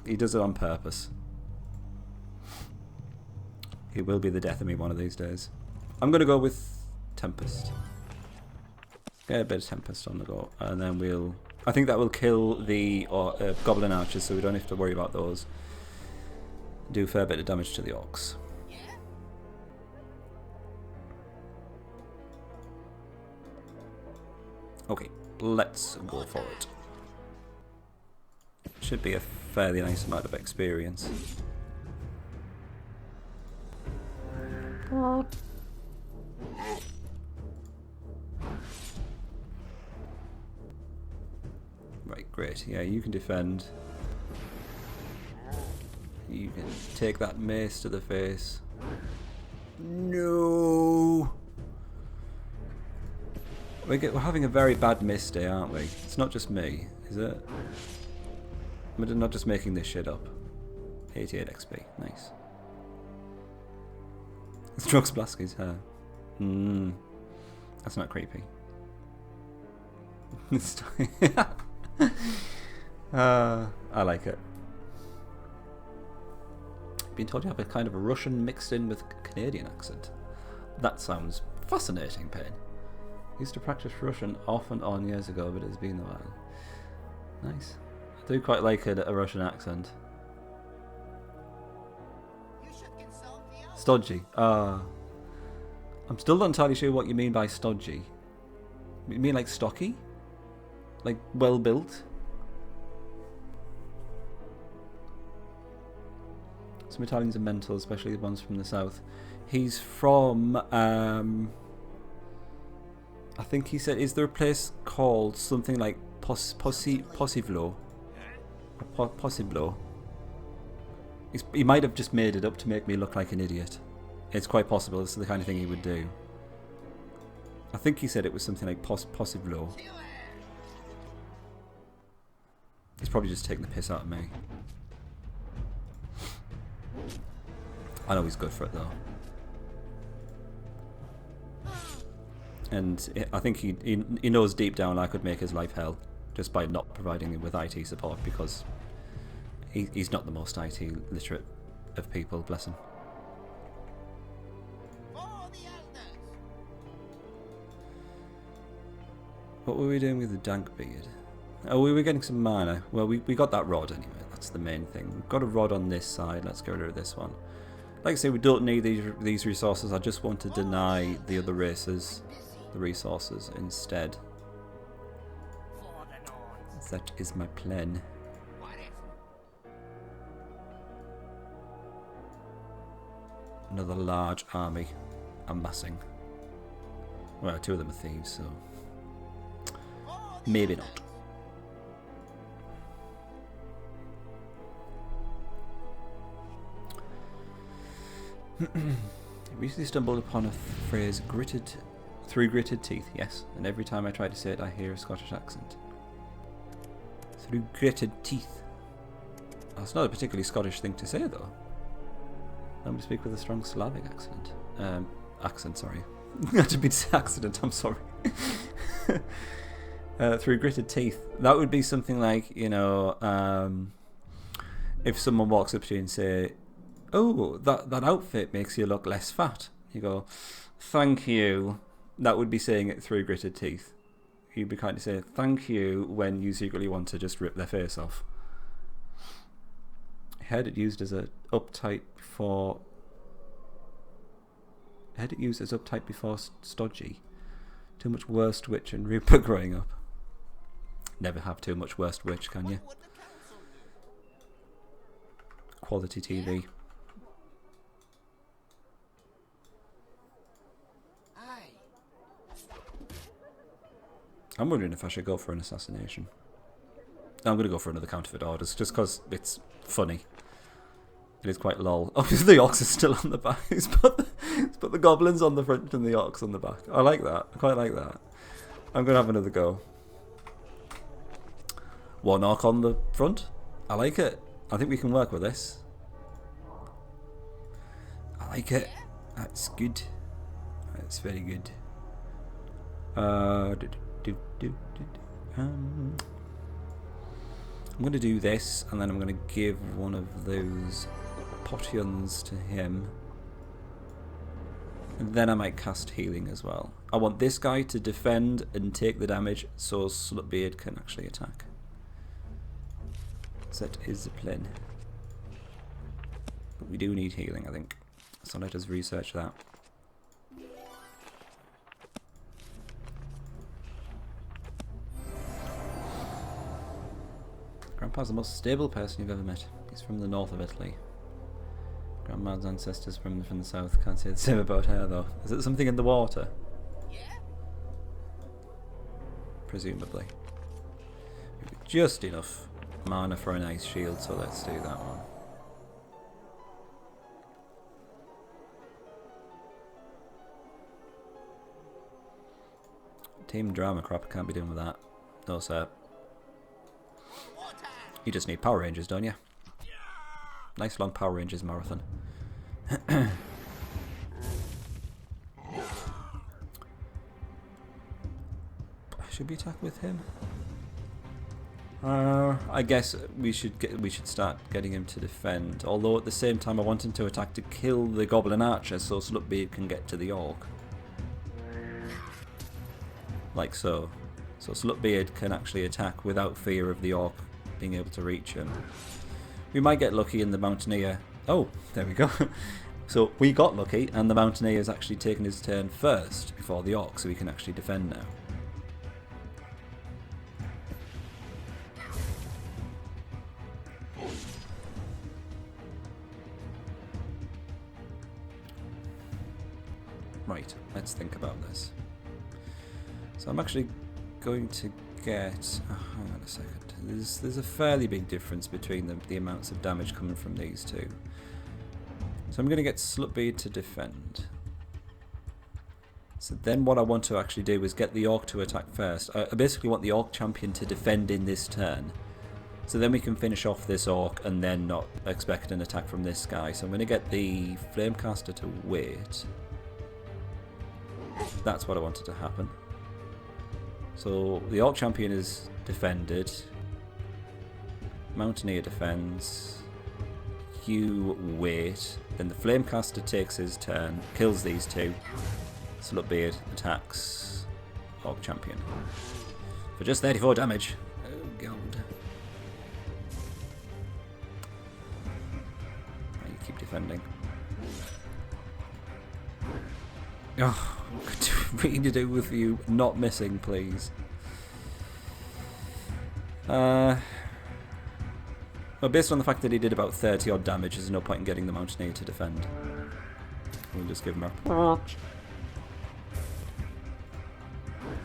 He does it on purpose. He will be the death of me one of these days. I'm going to go with Tempest. Get a bit of Tempest on the go. And then we'll... I think that will kill the Goblin Archers, so we don't have to worry about those. Do a fair bit of damage to the Orcs. Okay, let's go for it. Should be a fairly nice amount of experience. Right, great. Yeah, you can defend. You can take that mace to the face. No! We're having a very bad miss day, aren't we? It's not just me, is it? I'm not just making this shit up. 88 XP, nice. Strokes Blasky's hair. That's not creepy. I like it. Been told you have a kind of a Russian mixed in with Canadian accent. That sounds fascinating, Payne. Used to practice Russian off and on years ago, but it's been a while. Nice. I do quite like a Russian accent. Stodgy. I'm still not entirely sure what you mean by stodgy. You mean like stocky? Like well built? Some Italians are mental, especially the ones from the south. He's from I think he said, is there a place called something like Possiblo? Possiblo. He might have just made it up to make me look like an idiot. It's quite possible. This is the kind of thing he would do. I think he said it was something like Possiblo. He's probably just taking the piss out of me. I know he's good for it though. And I think he knows deep down I could make his life hell just by not providing him with IT support, because he's not the most IT literate of people, bless him. What were we doing with the dank beard? Oh, we were getting some mana. Well, we got that rod anyway. That's the main thing. We've got a rod on this side. Let's get rid of this one. Like I say, we don't need these resources. I just want to deny the other races the resources instead. That is my plan. Another large army amassing. Well, two of them are thieves, so maybe not. Recently stumbled upon a phrase through gritted teeth, yes, and every time I try to say it I hear a Scottish accent. Through gritted teeth. That's not a particularly Scottish thing to say though. I'm going to speak with a strong Slavic accent. Accent, sorry. I didn't mean to say accident, I'm sorry. Through gritted teeth. That would be something like, you know, if someone walks up to you and say, oh, that outfit makes you look less fat. You go, thank you. That would be saying it through gritted teeth. You'd be kind of saying thank you when you secretly want to just rip their face off. Heard it used as uptight before stodgy. Too much worst witch and Rupert growing up. Never have too much worst witch, can you? Quality TV. I'm wondering if I should go for an assassination. I'm going to go for another counterfeit orders, just because it's funny. It is quite lol. Obviously the orcs are still on the back. It's put the goblins on the front and the orcs on the back. I like that. I quite like that. I'm going to have another go. One arc on the front. I like it. I think we can work with this. I like it. That's good. That's very good. I'm going to do this, and then I'm going to give one of those potions to him. And then I might cast healing as well. I want this guy to defend and take the damage so Slutbeard can actually attack. That is the plan. But we do need healing, I think. So let us research that. Grandpa's the most stable person you've ever met. He's from the north of Italy. Grandma's ancestors from the south. Can't say the same about her though. Is it something in the water? Yeah? Presumably. Just enough mana for an ice shield, so let's do that one. Team drama crap, I can't be doing with that. No sir. You just need Power Rangers, don't you? Nice long Power Rangers marathon. Should we attack with him? I guess we should start getting him to defend. Although at the same time, I want him to attack to kill the Goblin Archer, so Slutbeard can get to the Orc. Like so. So Slutbeard can actually attack without fear of the Orc being able to reach him. We might get lucky in the Mountaineer. Oh, there we go. So we got lucky, and the Mountaineer has actually taken his turn first before the Orc, so we can actually defend now. Right, let's think about this. So I'm actually going to get... Oh, hang on a second. There's a fairly big difference between the amounts of damage coming from these two. So I'm going to get Slutbeard to defend. So then what I want to actually do is get the Orc to attack first. I basically want the Orc champion to defend in this turn. So then we can finish off this Orc and then not expect an attack from this guy. So I'm going to get the Flamecaster to wait. That's what I wanted to happen. So the Orc champion is defended. Mountaineer defends. You wait. Then the Flamecaster takes his turn, kills these two. Slutbeard attacks Orc champion for just 34 damage. Oh god. You keep defending. Oh, what do we need to do with you not missing, please? Well, based on the fact that he did about 30 odd damage, there's no point in getting the Mountaineer to defend. We'll just give him a...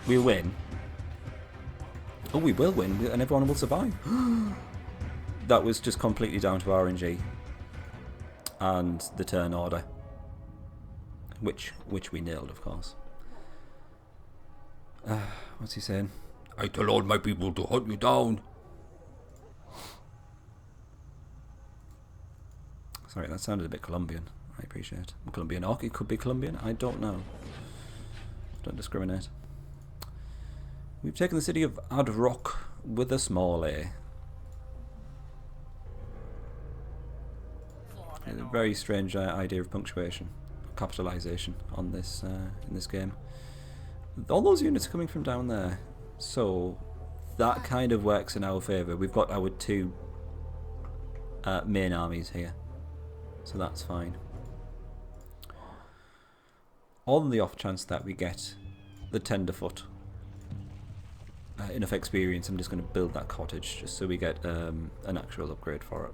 We'll win. Oh, we will win, and everyone will survive. That was just completely down to RNG. And the turn order. Which we nailed, of course. What's he saying? I tell all my people to hunt you down. Sorry, that sounded a bit Colombian. I appreciate. Colombian Orc, it could be Colombian. I don't know. Don't discriminate. We've taken the city of Adrock with a small A. A very strange idea of punctuation, capitalization on this in this game. All those units are coming from down there, so that kind of works in our favour. We've got our two main armies here, so that's fine. On the off chance that we get the Tenderfoot enough experience, I'm just going to build that cottage just so we get an actual upgrade for it.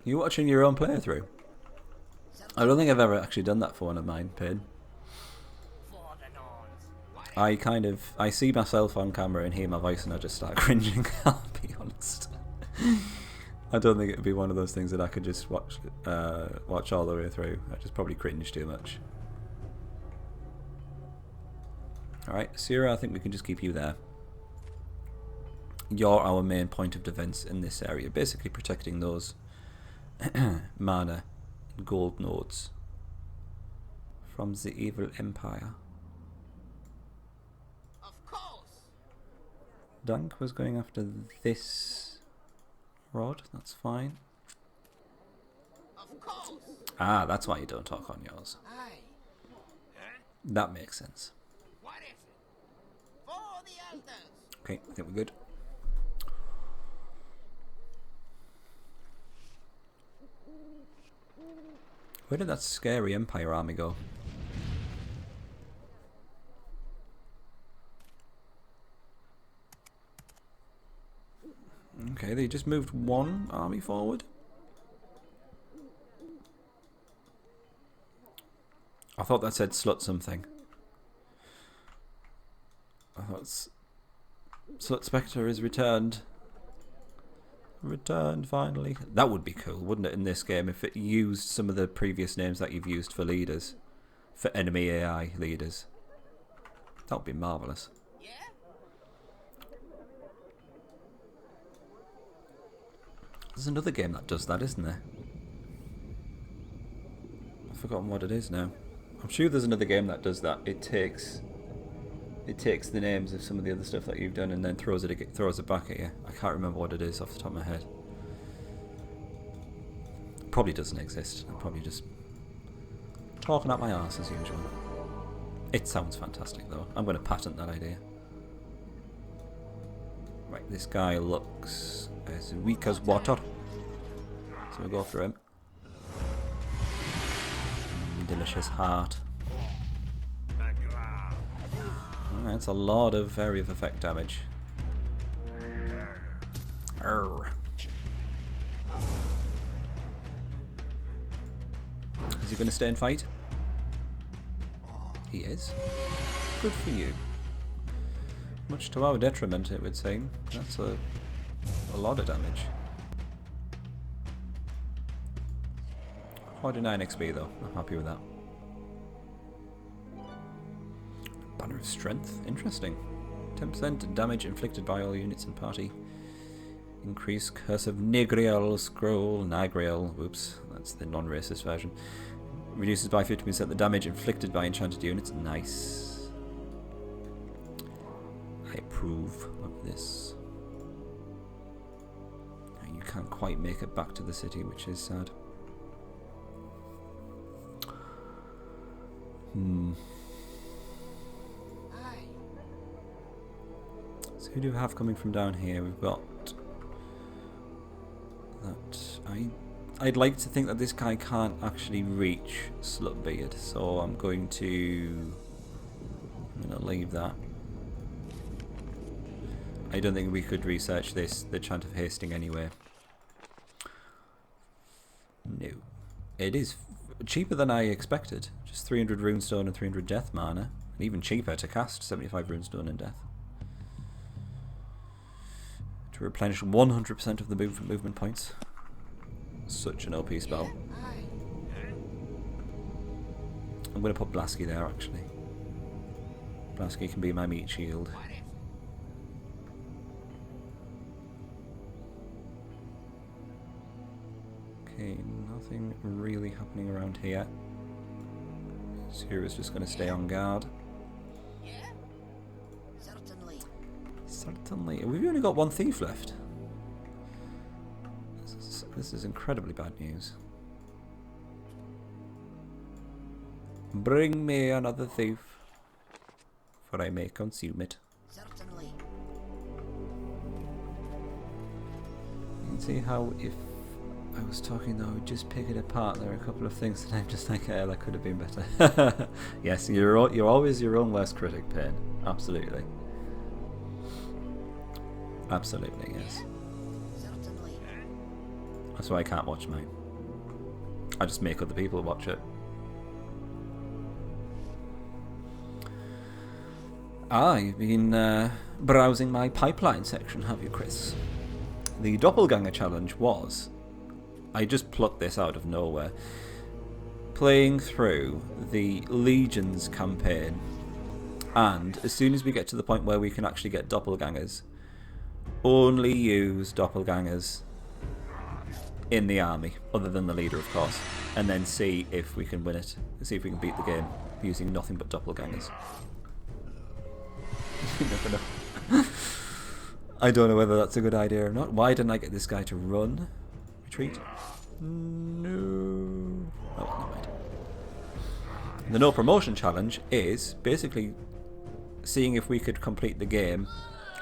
You watching your own playthrough? I don't think I've ever actually done that for one of mine, Pin. I see myself on camera and hear my voice and I just start cringing, I'll be honest. I don't think it would be one of those things that I could just watch all the way through. I just probably cringe too much. Alright, Sierra, I think we can just keep you there. You're our main point of defense in this area, basically protecting those mana and gold nodes from the evil empire. Of course. Dunk was going after this rod, that's fine. Of course. Ah, that's why you don't talk on yours. Aye. That makes sense. What is it? For the elders. Okay, I think we're good. Where did that scary Empire army go? Okay, they just moved one army forward. I thought that said slut something. I thought Slut Spectre is returned. Returned finally. That would be cool, wouldn't it, in this game, if it used some of the previous names that you've used for leaders, for enemy AI leaders. That would be marvellous. Yeah? There's another game that does that, isn't there? I've forgotten what it is now. I'm sure there's another game that does that. It takes the names of some of the other stuff that you've done and then throws it back at you. I can't remember what it is off the top of my head. Probably doesn't exist. I'm probably just talking out my arse as usual. It sounds fantastic though. I'm going to patent that idea. Right, this guy looks as weak as water. So we'll go for him. Delicious heart. That's a lot of area of effect damage. Arrgh. Is he going to stay and fight? He is. Good for you. Much to our detriment, it would seem. That's a lot of damage. 49 XP though. I'm happy with that. Banner of Strength. Interesting. 10% damage inflicted by all units in party. Increase Curse of Nigriel Scroll. Nigriel. Whoops. That's the non-racist version. Reduces by 50% the damage inflicted by enchanted units. Nice. I approve of this. You can't quite make it back to the city, which is sad. So who do we have coming from down here? We've got that. I'd like to think that this guy can't actually reach Slutbeard, so I'm going to leave that. I don't think we could research the Chant of Hasting anyway. No. It is cheaper than I expected. Just 300 runestone and 300 death mana. And even cheaper to cast 75 runestone and death. To replenish 100% of the movement points. Such an OP spell. I'm going to put Blasky there actually. Blasky can be my meat shield. Okay, nothing really happening around here. Sierra's just going to stay on guard. Yeah? Certainly. Certainly. We've only got one thief left. This is incredibly bad news. Bring me another thief, for I may consume it. Certainly. You can see how if I was talking though, I would just pick it apart. There are a couple of things that I'm just like, yeah, that could have been better. Yes, you're always your own worst critic, Pain. Absolutely. Absolutely, yes. Certainly. That's why I can't watch mine. I just make other people watch it. You've been browsing my pipeline section, have you, Chris? The Doppelganger challenge was, I just plucked this out of nowhere, playing through the Legions campaign And as soon as we get to the point where we can actually get doppelgangers, only use doppelgangers in the army, other than the leader, of course, and then see if we can win it, see if we can beat the game using nothing but doppelgangers. You never know. I don't know whether that's a good idea or not. Why didn't I get this guy to run? Retreat? No. Oh, never mind. The no promotion challenge is basically seeing if we could complete the game,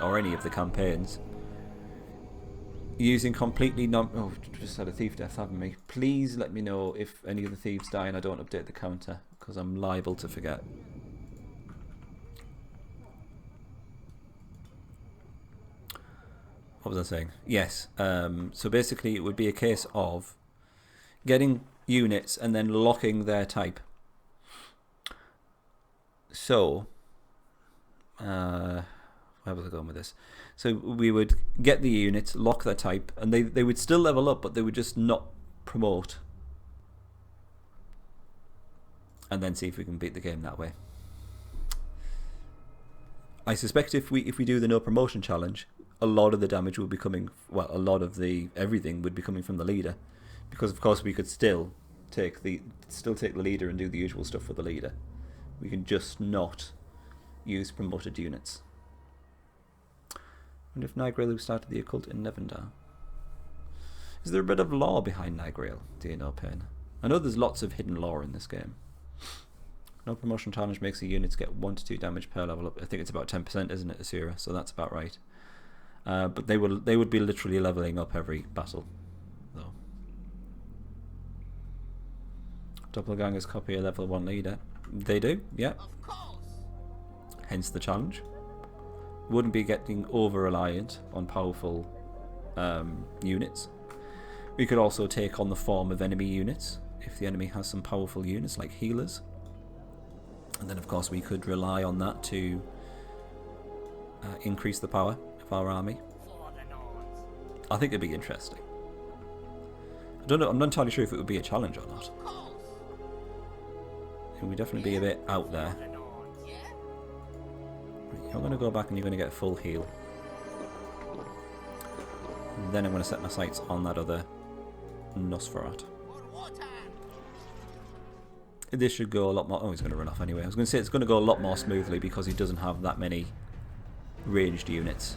or any of the campaigns, using completely oh, just had a thief death, haven't we? Please let me know if any of the thieves die and I don't update the counter, because I'm liable to forget. What was I saying? Yes, so basically it would be a case of getting units and then locking their type. So, where was I going with this? So we would get the units, lock their type, and they would still level up, but they would just not promote. And then see if we can beat the game that way. I suspect if we do the no promotion challenge, a lot of the damage will be coming, well, a lot of the everything would be coming from the leader, because of course we could still take the leader and do the usual stuff for the leader. We can just not use promoted units. And if Nightgrail started the occult in Nevendar, is there a bit of lore behind Nightgrail? Do you know, Pain? I know there's lots of hidden lore in this game. No promotion challenge makes the units get 1 to 2 damage per level up. I think it's about 10%, isn't it, Asura? So that's about right. But they would be literally leveling up every battle, though. Doppelgangers copy a level 1 leader. They do, yeah. Of course. Hence the challenge. Wouldn't be getting over reliant on powerful units. We could also take on the form of enemy units if the enemy has some powerful units like healers. And then of course we could rely on that to increase the power of our army. I think it'd be interesting. I don't know, I'm not entirely sure if it would be a challenge or not. It would definitely be a bit out there. You're going to go back and you're going to get a full heal. And then I'm going to set my sights on that other Nosferat. This should go a lot more... Oh, he's going to run off anyway. I was going to say it's going to go a lot more smoothly because he doesn't have that many ranged units.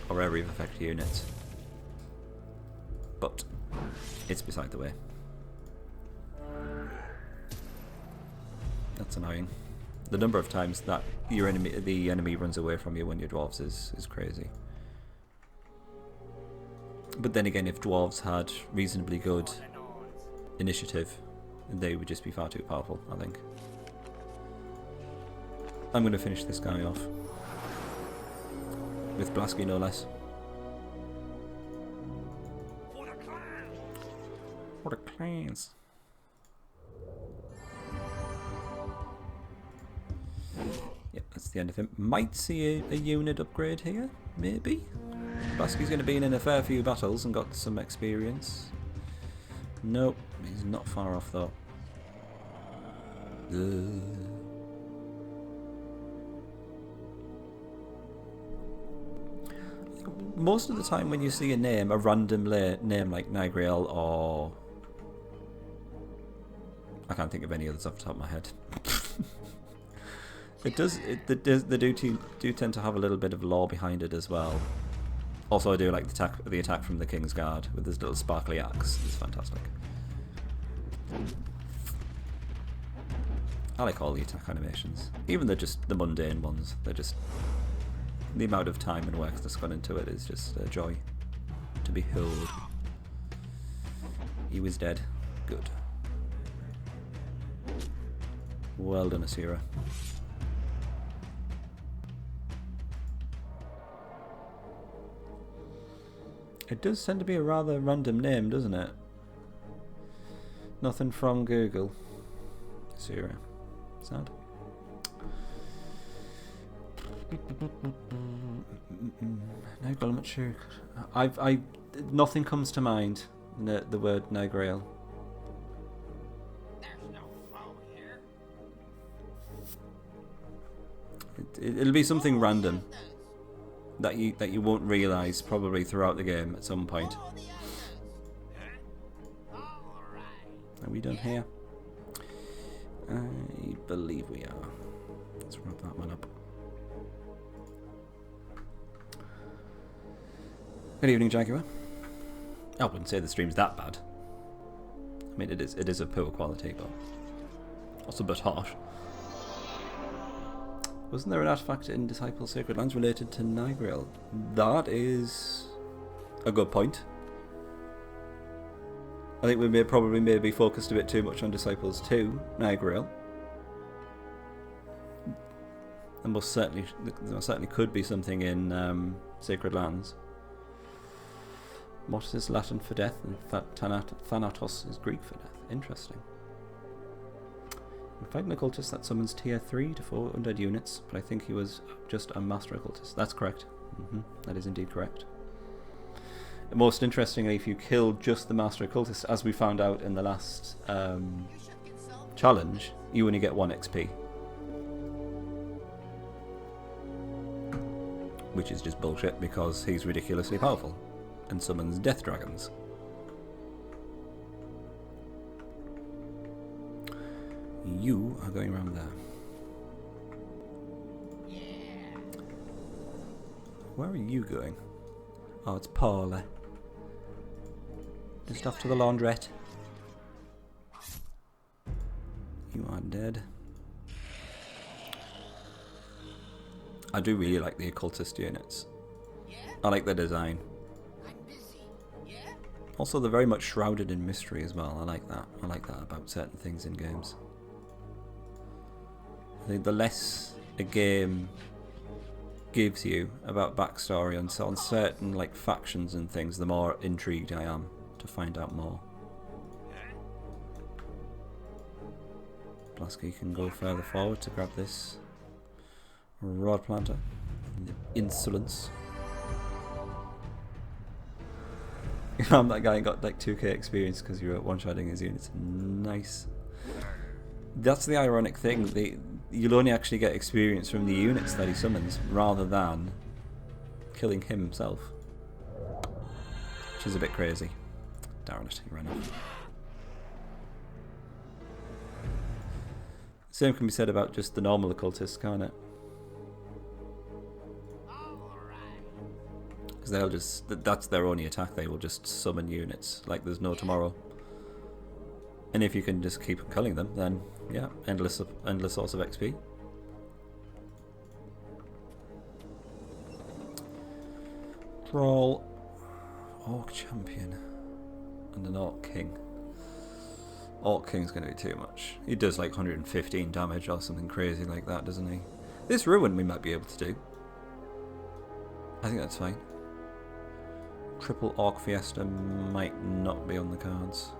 Or area of effect units. But it's beside the way. That's annoying. The number of times that the enemy runs away from you when you're dwarves is crazy. But then again, if dwarves had reasonably good initiative, they would just be far too powerful, I think. I'm going to finish this guy off. With Blasky, no less. For the clans. Yep, that's the end of him. Might see a unit upgrade here, maybe. Blasky's going to be in a fair few battles and got some experience. Nope, he's not far off though. Most of the time when you see a name, a random name like Nightgrail or... I can't think of any others off the top of my head. They do tend to have a little bit of lore behind it as well. Also, I do like the attack from the King's Guard with this little sparkly axe. It's fantastic. I like all the attack animations, even the mundane ones. They're just the amount of time and work that's gone into it is just a joy to behold. He was dead. Good. Well done, Asira. It does tend to be a rather random name, doesn't it? Nothing from Google. Asira. Sad. Nightgrail, I'm not sure. Nothing comes to mind. The word Nightgrail. There's no foe here. it'll be something random that you won't realise probably throughout the game at some point. For the elders. All right. Are we done here? I believe we are. Let's wrap that one up. Good evening, Jaguar. I wouldn't say the stream's that bad. I mean, it is of poor quality, but also a bit harsh. Wasn't there an artifact in Disciple Sacred Lands related to Nigreal? That is a good point. I think we may be focused a bit too much on Disciples 2, Nigreal. And there certainly could be something in Sacred Lands. Mortis is Latin for death, and Thanatos is Greek for death. Interesting. I'm fighting an occultist that summons tier 3 to 4 undead units, but I think he was just a master occultist. That's correct. That is indeed correct. And most interestingly, if you kill just the master occultist, as we found out in the last challenge, you only get 1 XP. Which is just bullshit because he's ridiculously powerful and summons death dragons. You are going around there. Where are you going? Oh, it's Paula. Just off to the laundrette. You are dead. I do really like the occultist units. I like the design. Also, they're very much shrouded in mystery as well. I like that. I like that about certain things in games. I think the less a game gives you about backstory on certain like factions and things, the more intrigued I am to find out more. Blasky can go further forward to grab this rod planter. The insolence. I'm that guy who got like 2k experience because you were one-shotting his units. Nice. That's the ironic thing. You'll only actually get experience from the units that he summons rather than killing him himself. Which is a bit crazy. Darn it, he ran off. Same can be said about just the normal occultists, can't it? Because they'll just, that's their only attack, they will just summon units like there's no tomorrow. And if you can just keep killing them, then yeah, endless source of XP. Troll, Orc Champion, and an Orc King. Orc King's going to be too much. He does like 115 damage or something crazy like that, doesn't he? This Ruin we might be able to do. I think that's fine. Triple Orc Fiesta might not be on the cards.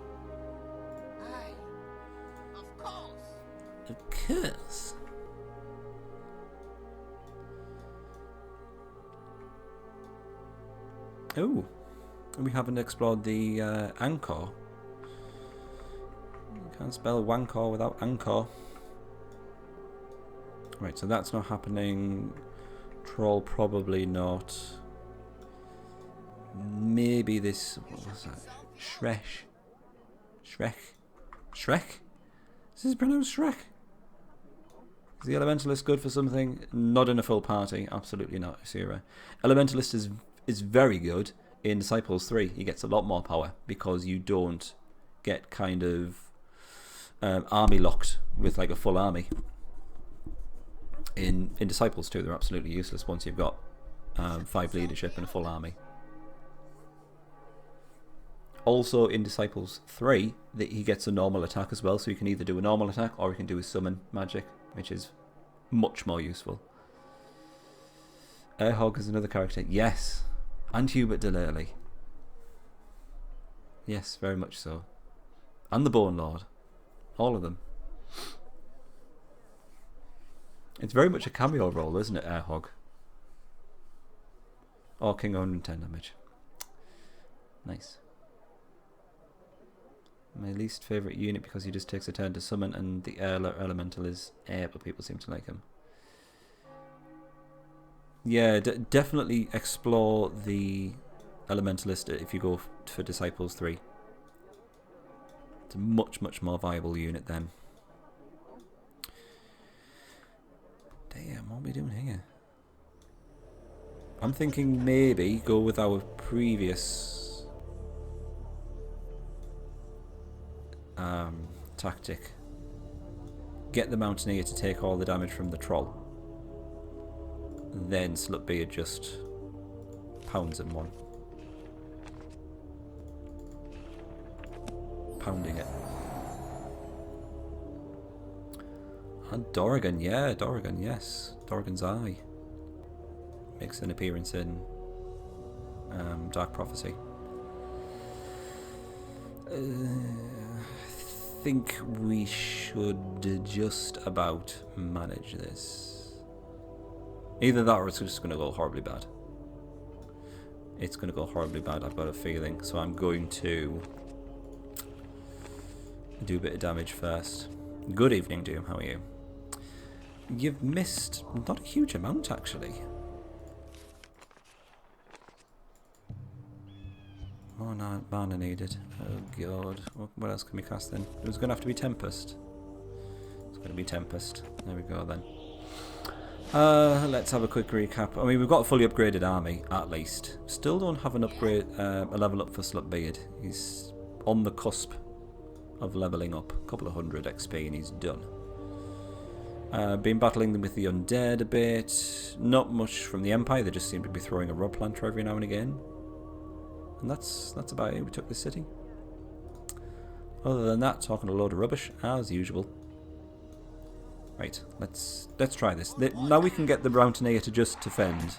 Of course. Oh, we haven't explored the Anchor. You can't spell Wancor without Anchor. Right, so that's not happening. Troll probably not. Maybe this. What was that? Shrek. Is this pronounced Shrek? Is the Elementalist good for something? Not in a full party. Absolutely not, Asira. Elementalist is very good in Disciples 3. He gets a lot more power because you don't get kind of army locked with like a full army. In Disciples 2, they're absolutely useless once you've got 5 leadership and a full army. Also in Disciples 3, he gets a normal attack as well, so he can either do a normal attack or he can do his summon magic, which is much more useful. Airhog is another character. Yes. And Hubert Delurley. Yes, very much so. And the Bone Lord. All of them. It's very much a cameo role, isn't it, Airhog? Or King 110 damage. Nice. My least favourite unit because he just takes a turn to summon and the air elemental is air, but people seem to like him. Yeah, definitely explore the Elementalist if you go for Disciples 3. It's a much, much more viable unit then. Damn, what are we doing here? I'm thinking maybe go with our previous tactic. Get the Mountaineer to take all the damage from the Troll. Then Slutbeard just pounds him one. Pounding it. And Dorrigan, yeah, Dorrigan, yes. Dorrigan's Eye. Makes an appearance in Dark Prophecy. I think we should just about manage this. Either that or it's just going to go horribly bad. It's going to go horribly bad, I've got a feeling. So I'm going to do a bit of damage first. Good evening, Doom, how are you? You've missed not a huge amount, actually. More mana needed. Oh god. What else can we cast then? It was going to have to be Tempest. It's going to be Tempest. There we go then. Let's have a quick recap. I mean, we've got a fully upgraded army, at least. Still don't have an upgrade, a level up for Slutbeard. He's on the cusp of leveling up. A couple of 100 XP and he's done. Been battling them with the Undead a bit. Not much from the Empire. They just seem to be throwing a rod planter every now and again. And that's about it. We took the city. Other than that, talking a load of rubbish, as usual. Right, let's try this. Now we can get the Mountaineer to just defend.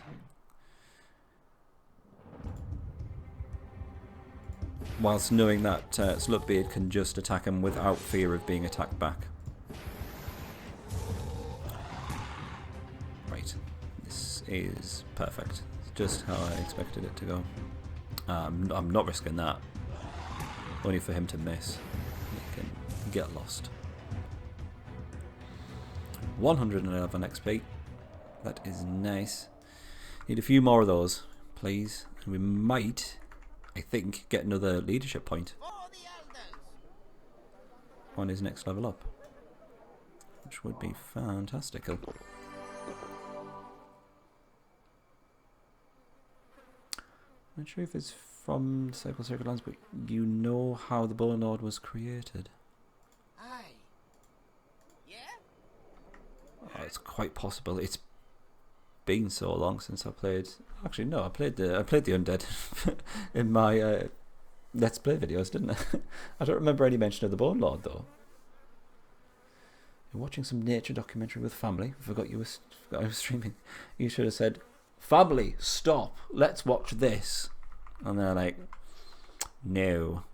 Whilst knowing that Slutbeard can just attack him without fear of being attacked back. Right, this is perfect. It's just how I expected it to go. I'm not risking that. Only for him to miss. He can get lost. 111 XP. That is nice. Need a few more of those, please. And we might, I think, get another leadership point on his next level up. Which would be fantastical. I'm not sure if it's from Circle Lands, but you know how the Bone Lord was created. Oh, it's quite possible. It's been so long since I played. Actually, no, I played the Undead in my Let's Play videos, didn't I? I don't remember any mention of the Bone Lord though. You're watching some nature documentary with family. Forgot I was streaming. You should have said, "Family, stop. Let's watch this." And they're like, "No,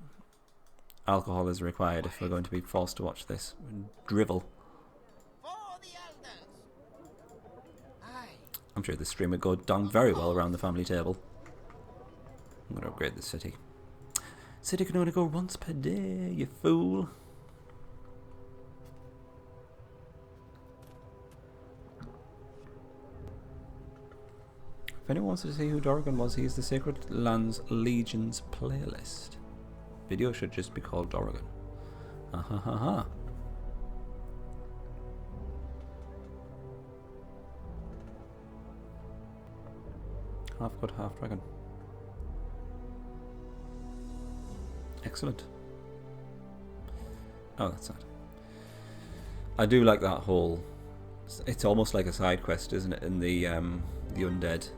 alcohol is required if we're going to be forced to watch this." Drivel. I'm sure this stream would go down very well around the family table. I'm going to upgrade the city. City can only go once per day, you fool. If anyone wants to see who Dorrigan was, he's the Sacred Lands Legions playlist. Video should just be called Dorrigan. Ha. Half god, half dragon. Excellent. Oh, that's sad. I do like that whole. It's almost like a side quest, isn't it? In the Undead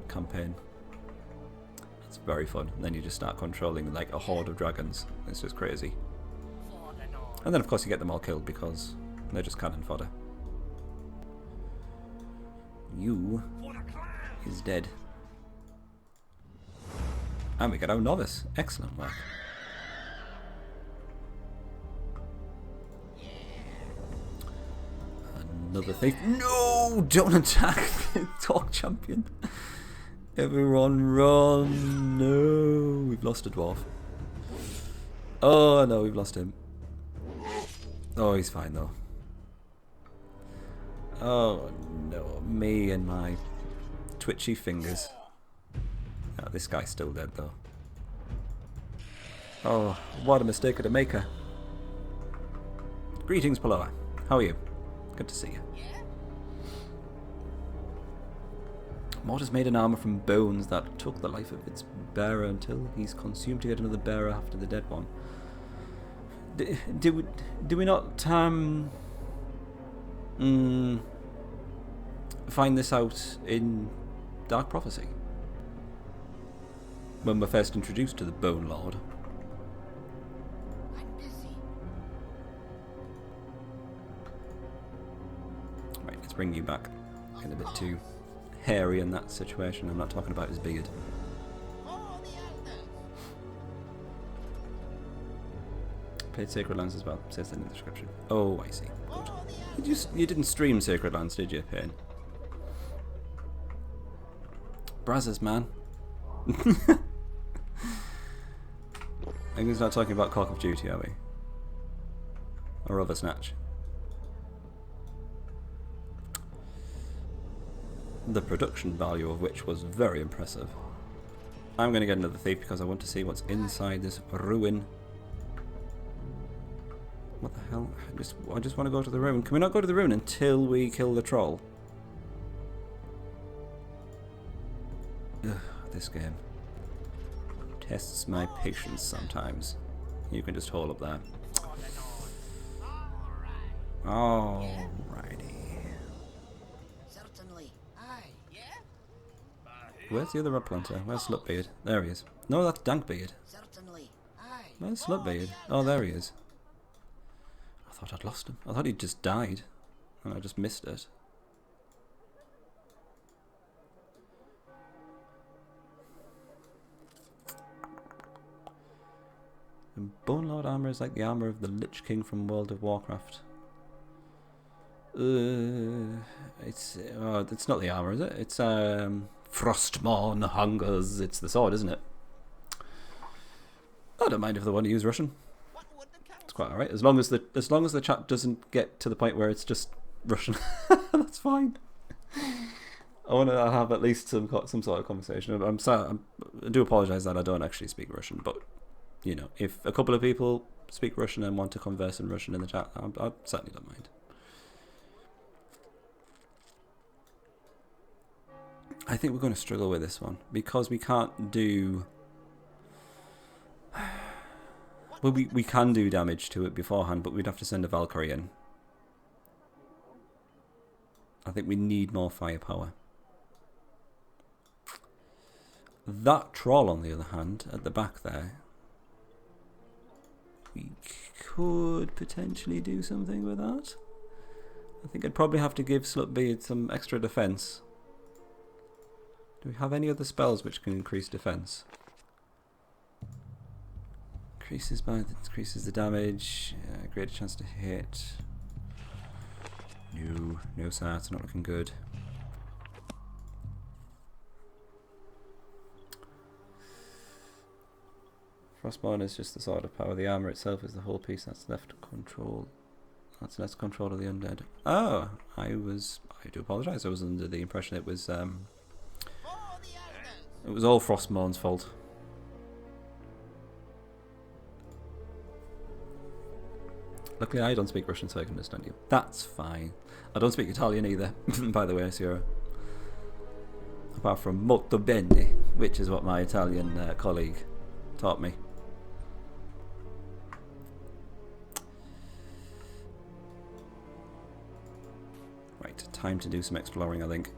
campaign. It's very fun. And then you just start controlling like a horde of dragons. It's just crazy. And then of course you get them all killed because they're just cannon fodder. You is dead. And we get our novice. Excellent work. Another thief. No! Don't attack the Talk Champion. Everyone run. No. We've lost a dwarf. Oh no, we've lost him. Oh, he's fine though. Oh no, me and my twitchy fingers. Oh, this guy's still dead though. Oh, what a mistake of the maker. Greetings, Paloa. How are you? Good to see you. Mortis made an armor from bones that took the life of its bearer until he's consumed to get another bearer after the dead one. Do we not find this out in Dark Prophecy? When we're first introduced to the Bone Lord. I'm busy. Right, let's bring you back. Getting a bit too hairy in that situation. I'm not talking about his beard. For the elders. Played Sacred Lands as well. Says that in the description. Oh, I see. For Good. the elders. You didn't stream Sacred Lands, did you, Pain? Brazzers, man. I think he's not talking about Cock of Duty, are we? Or other Snatch. The production value of which was very impressive. I'm going to get another thief because I want to see what's inside this ruin. What the hell? I just want to go to the ruin. Can we not go to the ruin until we kill the troll? Ugh, this game tests my patience sometimes. You can just hold up there. Alrighty. Certainly. Aye. Yeah? Where's the other red planter? Where's Slutbeard? There he is. No, that's Dankbeard. Certainly. Aye. Where's Slutbeard? Oh, there he is. I thought I'd lost him. I thought he'd just died. And I just missed it. The Bone Lord armor is like the armor of the Lich King from World of Warcraft. It's not the armor, is it? It's Frostmourne Hungers. It's the sword, isn't it? I don't mind if they want to use Russian. What would the council? It's quite alright as long as the chat doesn't get to the point where it's just Russian. That's fine. I want to have at least some sort of conversation. I do apologise that I don't actually speak Russian, but you know, if a couple of people speak Russian and want to converse in Russian in the chat, I certainly don't mind. I think we're going to struggle with this one because we can't do. Well, we can do damage to it beforehand, but we'd have to send a Valkyrie in. I think we need more firepower. That troll, on the other hand, at the back there, we could potentially do something with that. I think I'd probably have to give Slutbeard some extra defense. Do we have any other spells which can increase defense? Increases the damage. Greater chance to hit. No, sir, it's not looking good. Frostborn is just the sort of power. The armor itself is the whole piece that's left control. That's less control of the undead. Oh, I do apologise. I was under the impression it was all Frostmourn's fault. Luckily, I don't speak Russian, so I can understand you. That's fine. I don't speak Italian either, by the way, Sierra. Apart from molto bene, which is what my Italian colleague taught me. Right, time to do some exploring, I think.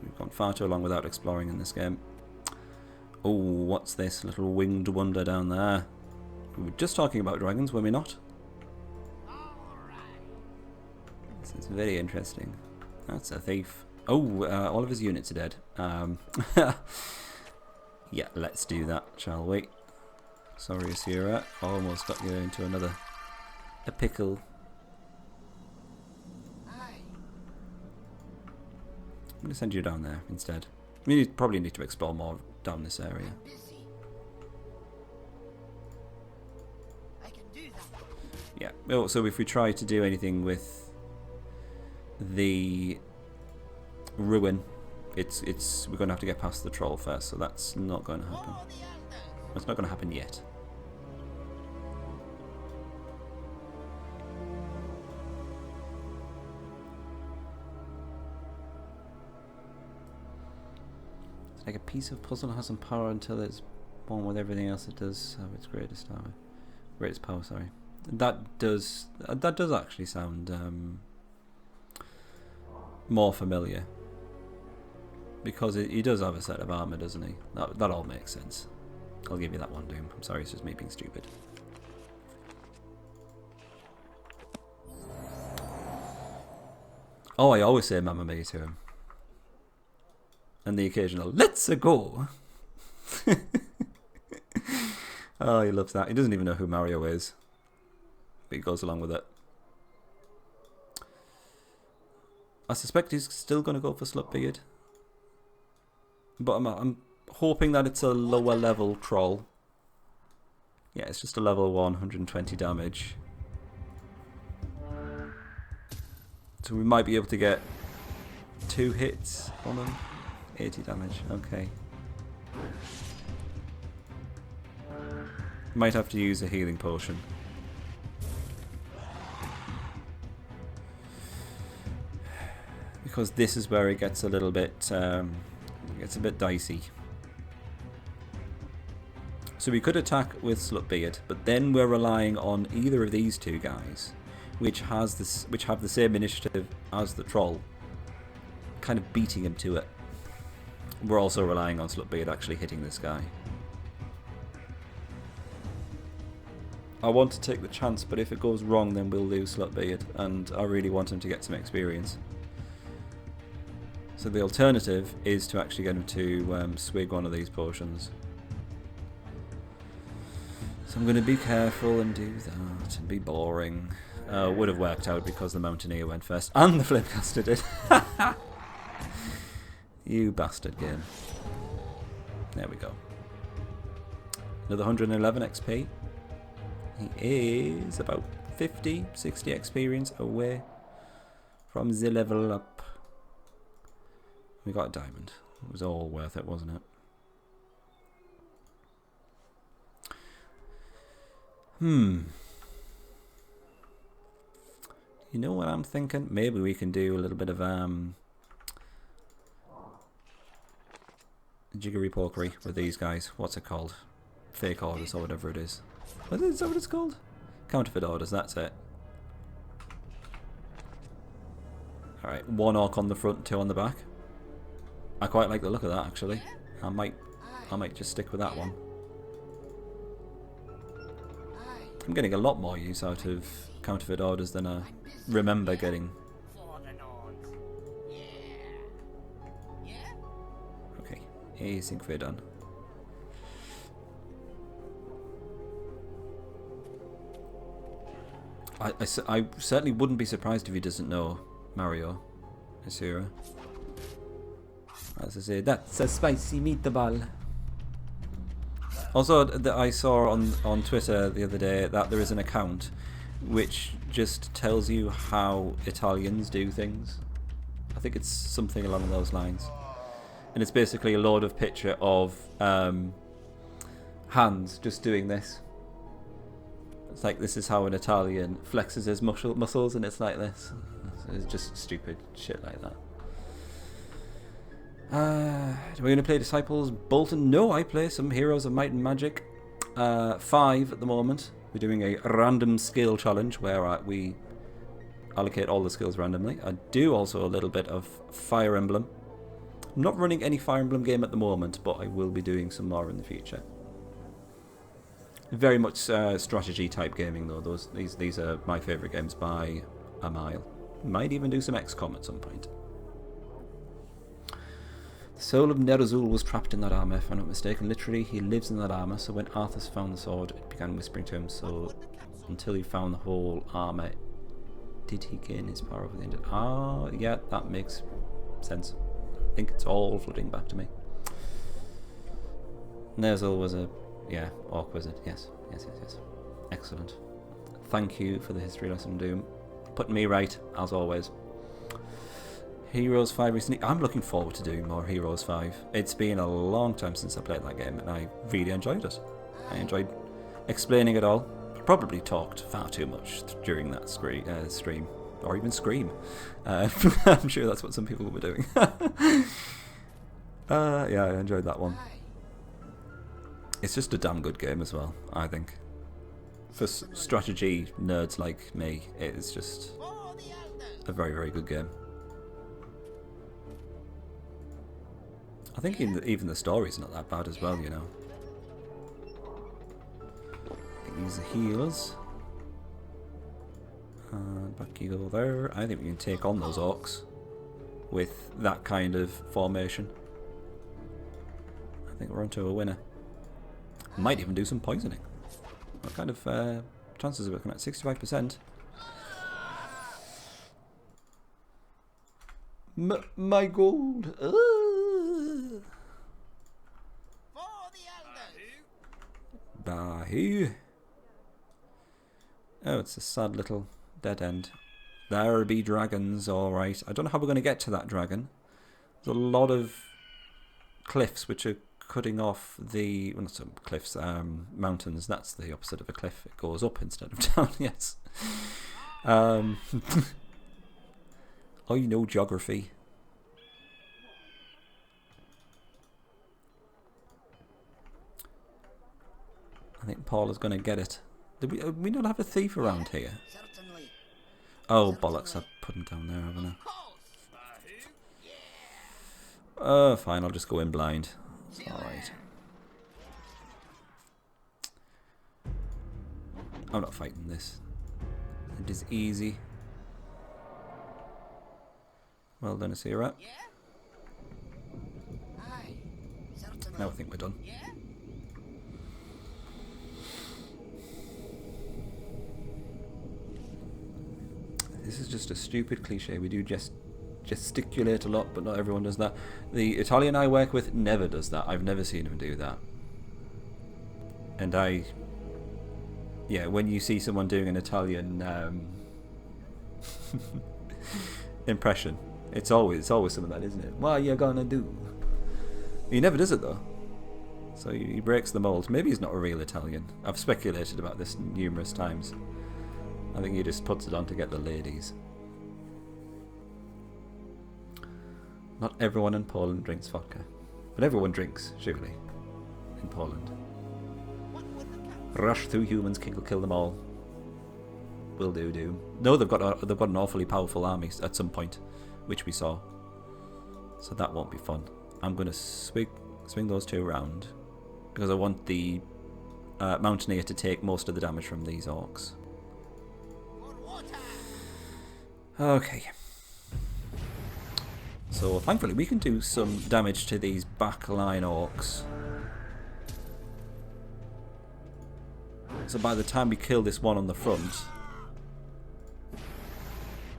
We've gone far too long without exploring in this game. Oh, what's this little winged wonder down there? We were just talking about dragons, were we not? This is very interesting. That's a thief. Oh, all of his units are dead. Yeah, let's do that, shall we? Sorry, Asura. Almost got you into a pickle. I'm going to send you down there instead. We probably need to explore more down this area. I can do that. Yeah. Oh, so if we try to do anything with the ruin, we're going to have to get past the troll first, so that's not going to happen. For the elders. That's not going to happen yet. It's like a piece of puzzle has some power until it's born with everything else it does have its greatest power. Sorry, that does actually sound more familiar, because he does have a set of armor, doesn't he? That all makes sense. I'll give you that one, Doom. I'm sorry, it's just me being stupid. Oh, I always say Mamma Mia to him. And the occasional, let's go! Oh, he loves that. He doesn't even know who Mario is, but he goes along with it. I suspect he's still going to go for Slutbeard. But I'm hoping that it's a lower level troll. Yeah, it's just a level 1, 120 damage. So we might be able to get 2 hits on him. 80 damage, okay. Might have to use a healing potion. Because this is where it gets a little bit, dicey. So we could attack with Slutbeard, but then we're relying on either of these two guys, which have the same initiative as the troll, kind of beating him to it. We're also relying on Slutbeard actually hitting this guy. I want to take the chance, but if it goes wrong, then we'll lose Slutbeard, and I really want him to get some experience. So the alternative is to actually get him to swig one of these potions. So I'm going to be careful and do that and be boring. Would have worked out because the Mountaineer went first and the Flamecaster did. You bastard game. There we go. Another 111 XP. He is about 50, 60 experience away from the level up. We got a diamond. It was all worth it, wasn't it? You know what I'm thinking? Maybe we can do a little bit of jiggery pokery with these guys. What's it called? Fake orders or whatever it is. Is that what it's called? Counterfeit orders, that's it. Alright, 1 orc on the front, 2 on the back. I quite like the look of that, actually. I might just stick with that one. I'm getting a lot more use out of counterfeit orders than I remember getting. Okay, I think we're done. I certainly wouldn't be surprised if he doesn't know Mario Asura. As I say, that's a spicy meatball. Also, I saw on Twitter the other day that there is an account which just tells you how Italians do things. I think it's something along those lines. And it's basically a load of picture of hands just doing this. It's like, this is how an Italian flexes his muscles, and it's like this. It's just stupid shit like that. Are we going to play Disciples Bolton? No, I play some Heroes of Might and Magic. 5 at the moment. We're doing a random skill challenge where we allocate all the skills randomly. I do also a little bit of Fire Emblem. I'm not running any Fire Emblem game at the moment, but I will be doing some more in the future. Very much strategy type gaming though. These are my favourite games by a mile. Might even do some XCOM at some point. The soul of Ner'zhul was trapped in that armour, if I'm not mistaken. Literally, he lives in that armour, so when Arthas found the sword, it began whispering to him, so until he found the whole armour, did he gain his power over the end? Ah, yeah, that makes sense. I think it's all flooding back to me. Ner'zhul was a, yeah, orc wizard, yes. Excellent. Thank you for the history lesson, Doom. Putting me right, as always. Heroes 5 recently. I'm looking forward to doing more Heroes 5. It's been a long time since I played that game and I really enjoyed it. I enjoyed explaining it all. Probably talked far too much during that stream. Or even scream. I'm sure that's what some people were doing. Yeah, I enjoyed that one. It's just a damn good game as well, I think. For strategy nerds like me, it is just a very, very good game. I think even the story's not that bad as well, you know. Use the heals. Back you go there. I think we can take on those orcs with that kind of formation. I think we're onto a winner. Might even do some poisoning. What kind of chances are we looking at? 65%. My gold. Bahoo. Oh, it's a sad little dead end. There be dragons, alright. I don't know how we're going to get to that dragon. There's a lot of cliffs which are cutting off the... well, not some cliffs, mountains. That's the opposite of a cliff. It goes up instead of down, yes. Oh, you know geography. I think Paul is going to get it. Did we not have a thief around here? Oh, bollocks. I put him down there, haven't I? Oh, fine. I'll just go in blind. It's alright. I'm not fighting this. It is easy. Well done, Asira. Now I think we're done. This is just a stupid cliche. We do just gesticulate a lot, but not everyone does that. The Italian I work with never does that. I've never seen him do that. And yeah, when you see someone doing an Italian impression, it's always some of that, isn't it? What are you gonna do? He never does it though. So he breaks the mold. Maybe he's not a real Italian. I've speculated about this numerous times. I think he just puts it on to get the ladies. Not everyone in Poland drinks vodka. But everyone drinks, surely, in Poland. Rush through humans, kill them all. Will do. No, they've got an awfully powerful army at some point, which we saw. So that won't be fun. I'm going to swing those two around, because I want the Mountaineer to take most of the damage from these orcs. Okay. So thankfully we can do some damage to these backline orcs. So by the time we kill this one on the front...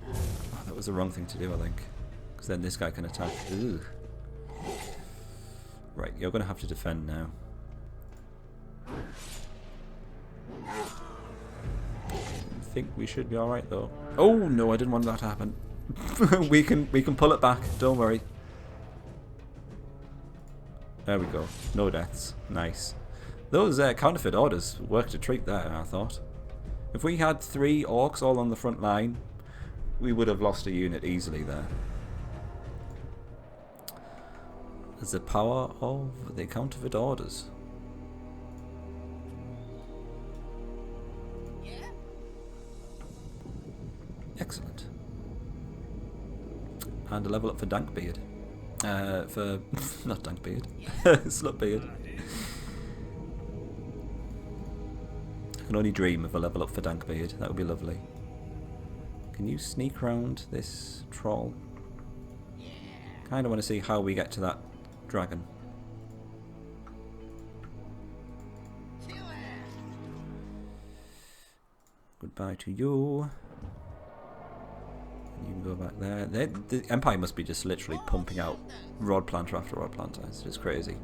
oh, that was the wrong thing to do, I think. Because then this guy can attack. Ugh. Right, you're going to have to defend now. I think we should be alright though. Oh no, I didn't want that to happen. we can pull it back, don't worry. There we go. No deaths. Nice. Those counterfeit orders worked a treat there, I thought. If we had 3 orcs all on the front line, we would have lost a unit easily there. There's the power of the counterfeit orders. Excellent. And a level up for Dankbeard. For... not Dankbeard. Slutbeard. I can only dream of a level up for Dankbeard. That would be lovely. Can you sneak around this troll? Kind of want to see how we get to that dragon. Goodbye to you. You can go back there. The Empire must be just literally pumping out rod planter after rod planter. It's just crazy.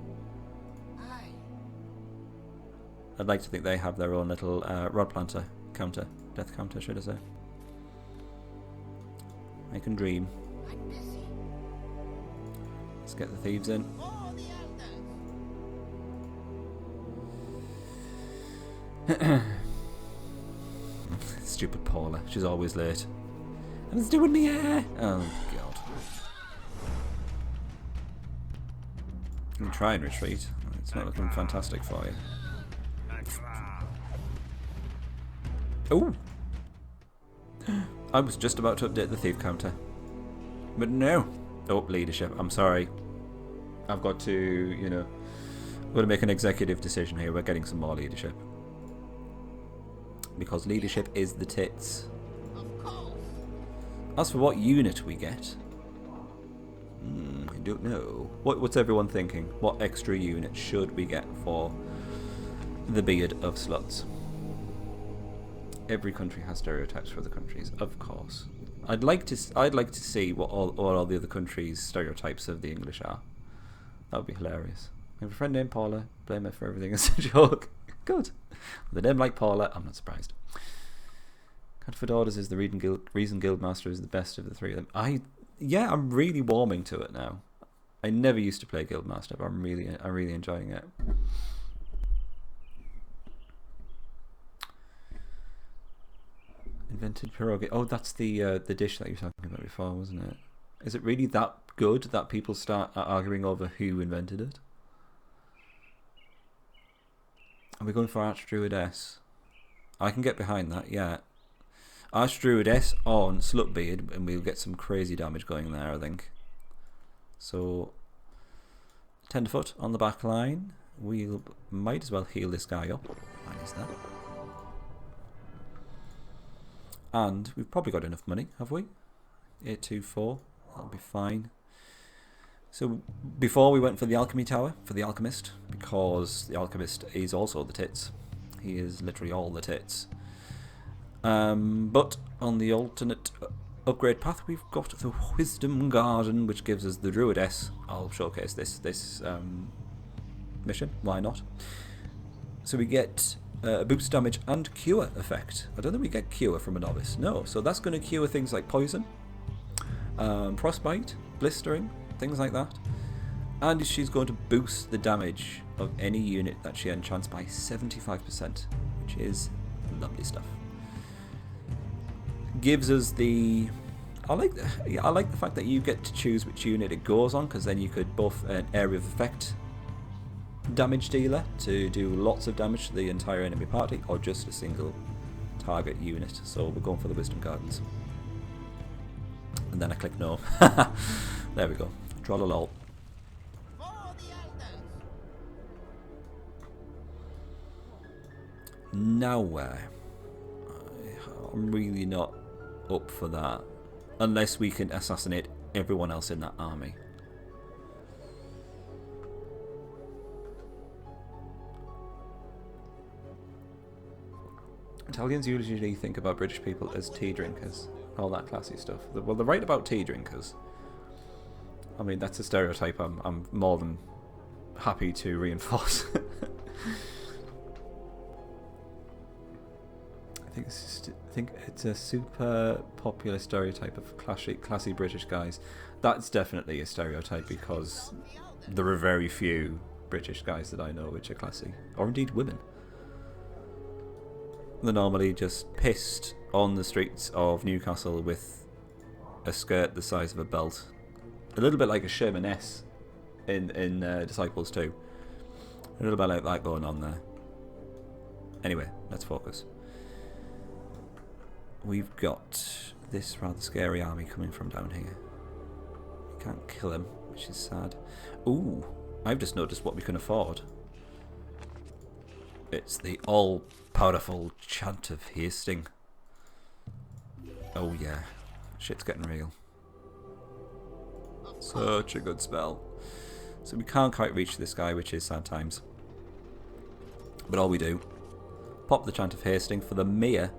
I'd like to think they have their own little rod planter counter. Death counter, should I say. I can dream. I'm busy. Let's get the thieves in. For the elders. Stupid Paula. She's always late. And it's doing me hair. Oh god. You can try and retreat. It's not looking fantastic for you. Oh! I was just about to update the thief counter. But no. Oh, leadership. I'm sorry. I've got to, you know, I've got to make an executive decision here. We're getting some more leadership. Because leadership is the tits. Of course. As for what unit we get, I don't know. What's everyone thinking? What extra unit should we get for the beard of sluts? Every country has stereotypes for the countries, of course. I'd like to see what all the other countries' stereotypes of the English are. That would be hilarious. I have a friend named Paula. Blame her for everything as a joke. Good. With a name like Paula, I'm not surprised. Canterford Orders is the reason Guildmaster is the best of the three of them. I'm really warming to it now. I never used to play Guildmaster, but I'm really enjoying it. Invented pierogi. Oh, that's the dish that you were talking about before, wasn't it? Is it really that good that people start arguing over who invented it? Are we going for Archdruidess? I can get behind that, yeah. Archdruidess on Slutbeard, and we'll get some crazy damage going there, I think. So, Tenderfoot on the back line. We might as well heal this guy up. Minus that. And we've probably got enough money, have we? 824, that'll be fine. So before we went for the alchemy tower, for the alchemist, because the alchemist is also the tits. He is literally all the tits. But on the alternate upgrade path, we've got the Wisdom Garden, which gives us the Druidess. I'll showcase this mission, why not? So we get boost damage and cure effect. I don't think we get cure from a novice, no. So that's going to cure things like poison, frostbite, blistering, things like that. And she's going to boost the damage of any unit that she enchants by 75%, which is lovely stuff. Gives us the... I like the fact that you get to choose which unit it goes on, because then you could buff an area of effect damage dealer to do lots of damage to the entire enemy party, or just a single target unit. So we're going for the Wisdom Gardens. And then I click no. There we go. Trollolol. For the elders. Now where? I'm really not up for that. Unless we can assassinate everyone else in that army. Italians usually think about British people as tea drinkers. All that classy stuff. Well, they're right about tea drinkers. I mean, that's a stereotype I'm more than happy to reinforce. I think it's a super popular stereotype of classy British guys. That's definitely a stereotype, because there are very few British guys that I know which are classy, or indeed women. They're normally just pissed on the streets of Newcastle with a skirt the size of a belt. A little bit like a shamaness in Disciples 2. A little bit like that going on there. Anyway, let's focus. We've got this rather scary army coming from down here. We can't kill him, which is sad. Ooh, I've just noticed what we can afford. It's the all-powerful Chant of Hasting. Oh yeah, shit's getting real. Such a good spell. So we can't quite reach this guy, which is sad times. But all we do, pop the Chant of Hasting for the mere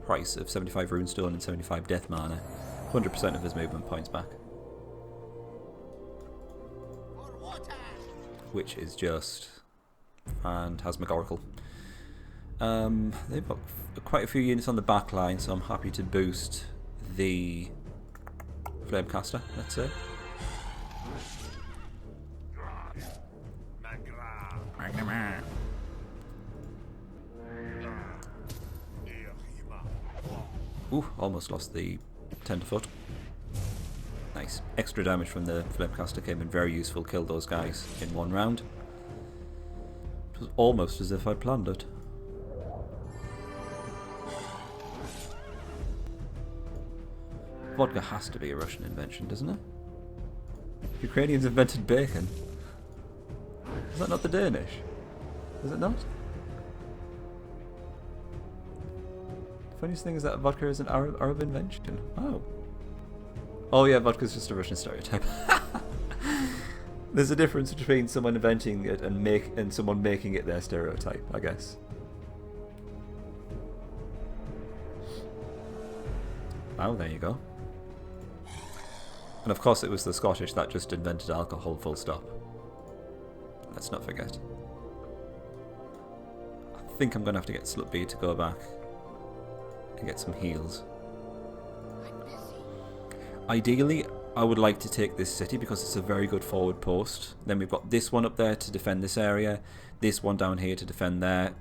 price of 75 runestone and 75 death mana. 100% of his movement points back. For water. Which is just phantasmagorical. They've got quite a few units on the back line, so I'm happy to boost the flame caster, let's say. Ooh, almost lost the tenderfoot. Nice. Extra damage from the flamecaster came in very useful. Killed those guys in one round. It was almost as if I planned it. Vodka has to be a Russian invention, doesn't it? Ukrainians invented bacon. Is that not the Danish? Is it not? The funniest thing is that vodka is an Arab invention. Oh. Oh yeah, vodka is just a Russian stereotype. There's a difference between someone inventing it and someone making it their stereotype, I guess. Oh, there you go. And of course it was the Scottish that just invented alcohol, full stop. Let's not forget. I think I'm going to have to get Slut-B to go back and get some heals. Ideally, I would like to take this city because it's a very good forward post. Then we've got this one up there to defend this area, this one down here to defend there,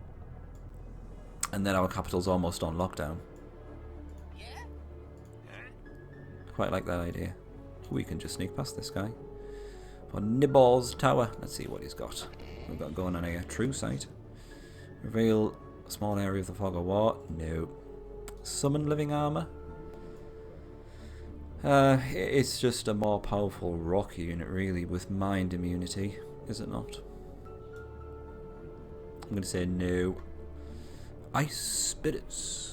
and then our capital's almost on lockdown. Quite like that idea. We can just sneak past this guy. On Nibbal's Tower. Let's see what he's got. We've got going on here. True sight. Reveal a small area of the fog of war. No. Summon living armor. It's just a more powerful rock unit, really, with mind immunity, is it not? I'm going to say no. Ice spirits.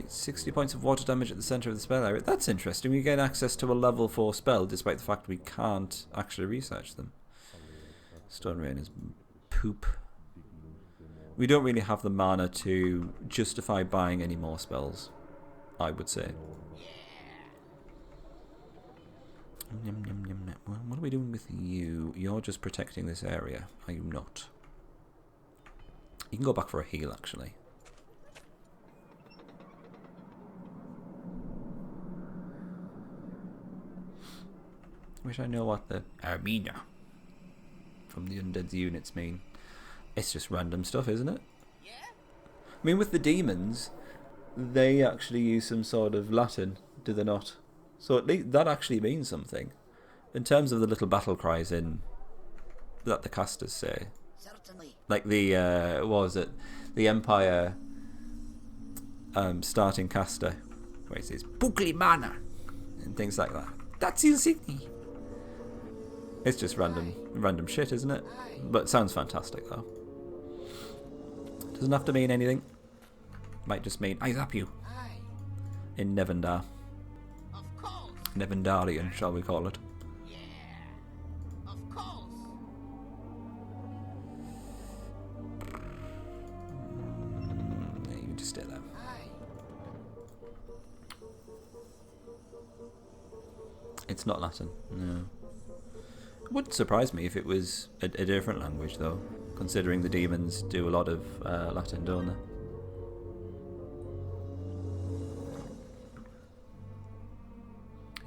60 points of water damage at the centre of the spell area. That's interesting. We gain access to a level 4 spell, despite the fact we can't actually research them. Stone Rain is poop. We don't really have the mana to justify buying any more spells, I would say. What are we doing with you? You're just protecting this area, are you not? You can go back for a heal, actually. Wish I know what the Armina from the Undead units mean. It's just random stuff, isn't it? Yeah? I mean, with the demons, they actually use some sort of Latin, do they not? So at least that actually means something. In terms of the little battle cries in that the casters say. Certainly. Like the, what was it? The Empire starting caster. Where it says, Bukli Mana! And things like that. That's insignia. It's just random shit, isn't it? But it sounds fantastic, though. Doesn't have to mean anything. Might just mean, I zap you. Aye. In Nevendar. Of course. Nevendarian, shall we call it. Yeah. Of course. Yeah, you can just stay there. Aye. It's not Latin, no. It wouldn't surprise me if it was a different language, though, considering the demons do a lot of Latin, don't they?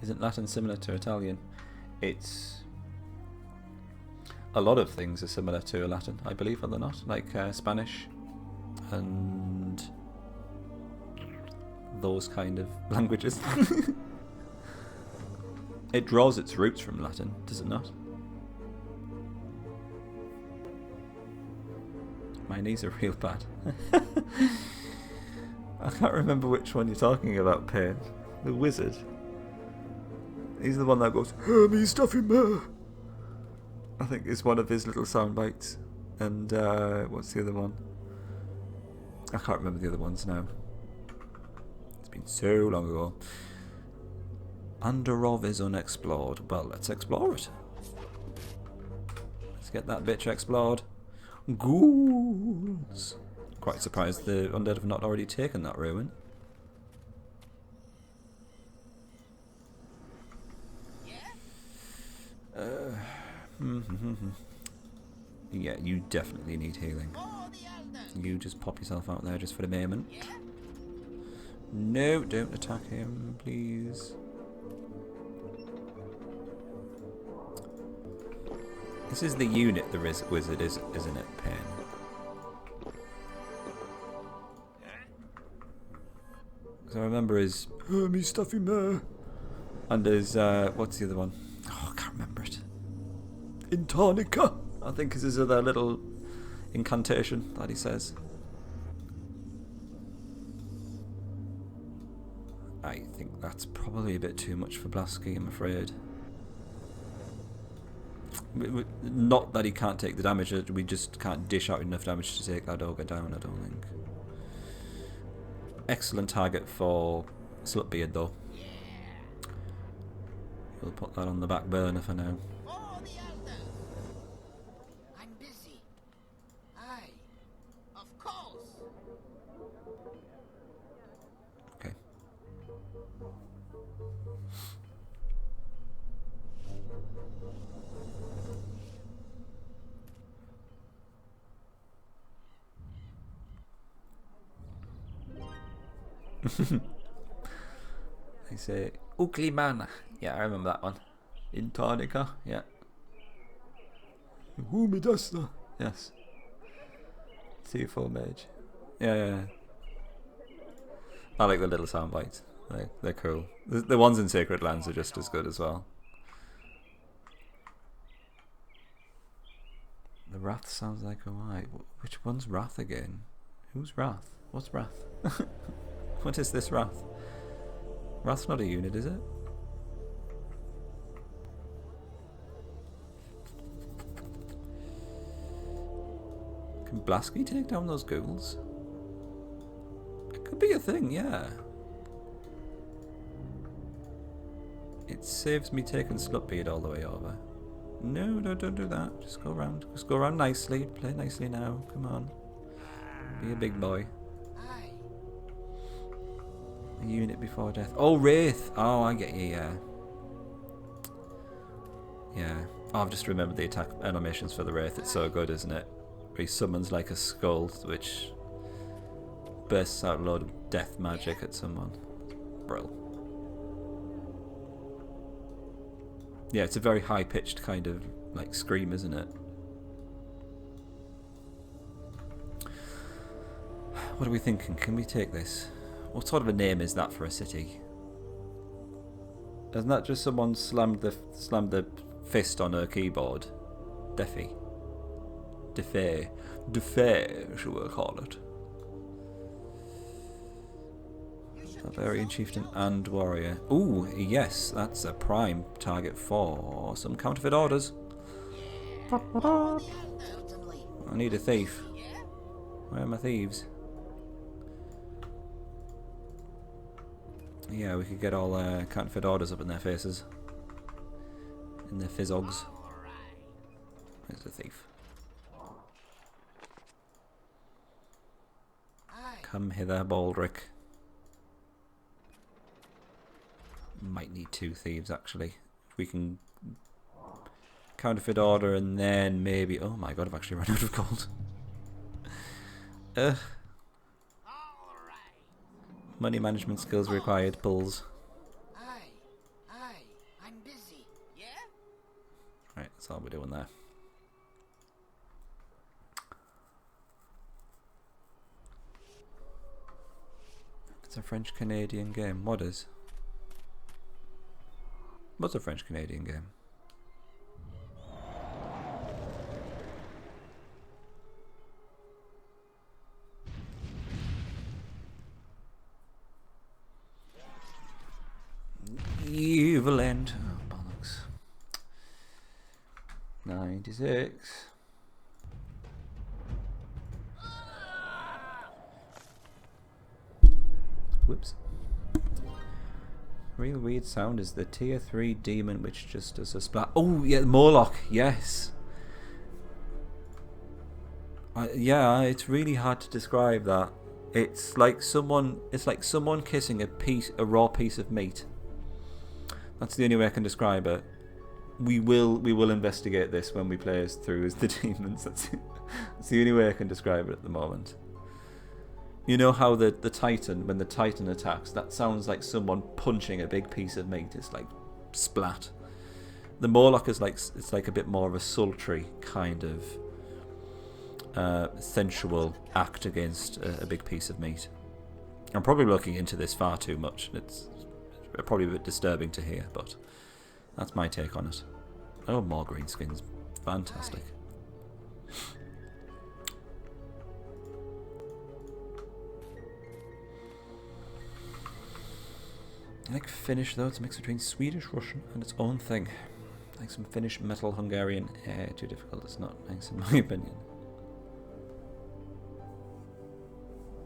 Isn't Latin similar to Italian? It's... A lot of things are similar to Latin, I believe, are they not? Like Spanish and those kind of languages. It draws its roots from Latin, does it not? My knees are real bad. I can't remember which one you're talking about, Payne. The wizard. He's the one that goes, "Me stuffy me." I think it's one of his little sound bites. And what's the other one? I can't remember the other ones now. It's been so long ago. Underov is unexplored. Well, let's explore it. Let's get that bitch explored. Ghouls. Quite surprised the undead have not already taken that ruin. Yeah, you definitely need healing. For the elders. You just pop yourself out there just for the moment. Yeah? No, don't attack him, please. This is the unit the wizard is, isn't it, Pain? Because I remember his me stuffy mare. And his what's the other one? Oh, I can't remember it. Intarnica, I think is his other little incantation that he says. I think that's probably a bit too much for Blasky, I'm afraid. Not that he can't take the damage, we just can't dish out enough damage to take that ogre down, I don't think. Excellent target for Slutbeard though. We'll put that on the back burner for now. For the elders. I'm busy. Aye. Of course. Okay. They say ugly man. Yeah, I remember that one. Intarnica, yeah. Humidasta. Yes. C4 mage. Yeah. I like the little sound bites. They're cool. The ones in Sacred Lands are just as good as well. The Wrath sounds like a Y. Which one's Wrath again? Who's Wrath? What's Wrath? What is this Wrath? Wrath's not a unit, is it? Can Blasky take down those ghouls? It could be a thing, yeah. It saves me taking Slutbeard all the way over. No, don't do that. Just go around. Just go around nicely. Play nicely now. Come on. Be a big boy. A unit before death. Oh, Wraith! Oh, I get you, yeah. Yeah. Oh, I've just remembered the attack animations for the Wraith. It's so good, isn't it? Where he summons like a skull, which bursts out a load of death magic at someone. Brill. Yeah, it's a very high-pitched kind of like scream, isn't it? What are we thinking? Can we take this? What sort of a name is that for a city? Isn't that just someone slammed the fist on her keyboard? Defy. Defay, shall we call it? Barbarian chieftain and warrior. Ooh, yes, that's a prime target for some counterfeit orders. I need a thief. Where are my thieves? Yeah, we could get all counterfeit orders up in their faces. In their fizzogs. There's the thief. Come hither, Baldric. Might need two thieves, actually. If we can counterfeit order and then maybe... Oh my god, I've actually run out of gold. Money management skills required, pulls. I'm busy. Yeah? Right, that's all we're doing there. It's a French-Canadian game. What is? What's a French-Canadian game? Evil End. Oh, bollocks. 96. Whoops. Real weird sound is the tier 3 demon which just does a splat. Oh yeah, Morlock, yes. Yeah, it's really hard to describe that. It's like someone kissing a raw piece of meat. That's the only way I can describe it. We will investigate this when we play as through as the demons. That's the only way I can describe it at the moment. You know how the Titan, when the Titan attacks, that sounds like someone punching a big piece of meat. It's like splat. The Morlock is like, it's like a bit more of a sultry kind of sensual act against a big piece of meat. I'm probably looking into this far too much. It's probably a bit disturbing to hear, but that's my take on it. Oh, more greenskins. Fantastic. I like Finnish though. It's a mix between Swedish, Russian, and its own thing. Like some Finnish metal Hungarian. Too difficult. It's not nice in my opinion.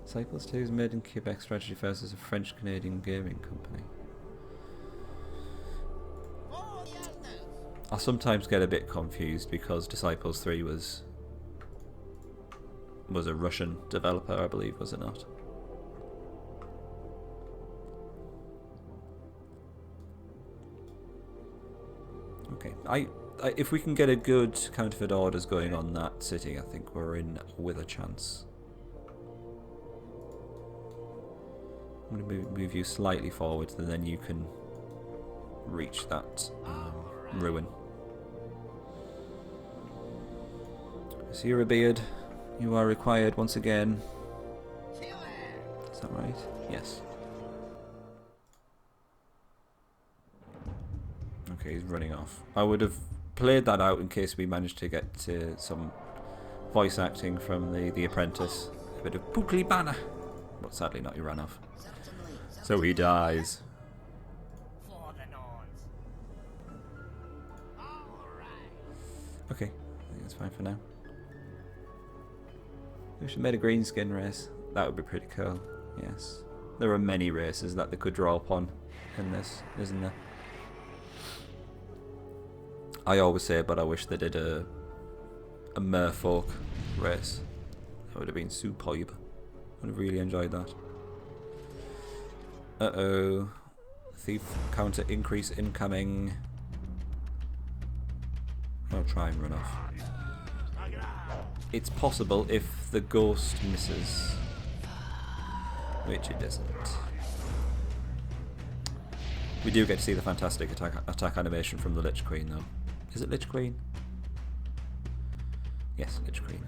Disciples 2 is made in Quebec. Strategy First is a French-Canadian gaming company. I sometimes get a bit confused because Disciples 3 was a Russian developer, I believe, was it not? Okay, if we can get a good counterfeit orders going on that city, I think we're in with a chance. I'm going to move you slightly forward, and then you can reach that ruin. Sierra Beard, you are required once again. Is that right? Yes. Okay, he's running off. I would have played that out in case we managed to get to some voice acting from the apprentice. A bit of Pookly Banner. But sadly not, he ran off. So he dies. Okay, I think that's fine for now. We should make a green skin race. That would be pretty cool. Yes. There are many races that they could draw upon in this, isn't there? I always say, but I wish they did a merfolk race. That would have been superb. I would have really enjoyed that. Uh-oh. Thief counter increase incoming. I'll try and run off. It's possible if the ghost misses. Which it doesn't. We do get to see the fantastic attack animation from the Lich Queen though. Is it Lich Queen? Yes, Lich Queen.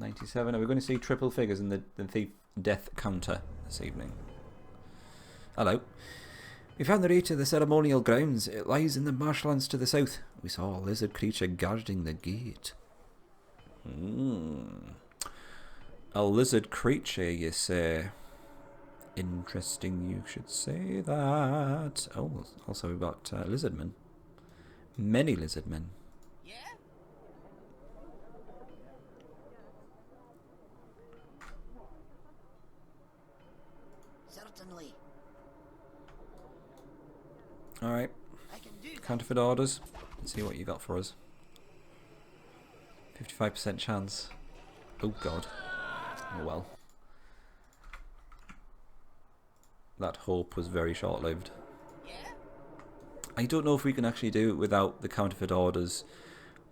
$97. Are we going to see triple figures in the thief death counter this evening? Hello. We found the route to the ceremonial grounds. It lies in the marshlands to the south. We saw a lizard creature guarding the gate. A lizard creature, you say? Interesting, you should say that. Oh, also we've got lizardmen. Many lizardmen. Yeah? Certainly. Alright. I can do that. Counterfeit orders. Let's see what you got for us. 55% chance. Oh god. Oh well. That hope was very short-lived. Yeah? I don't know if we can actually do it without the counterfeit orders.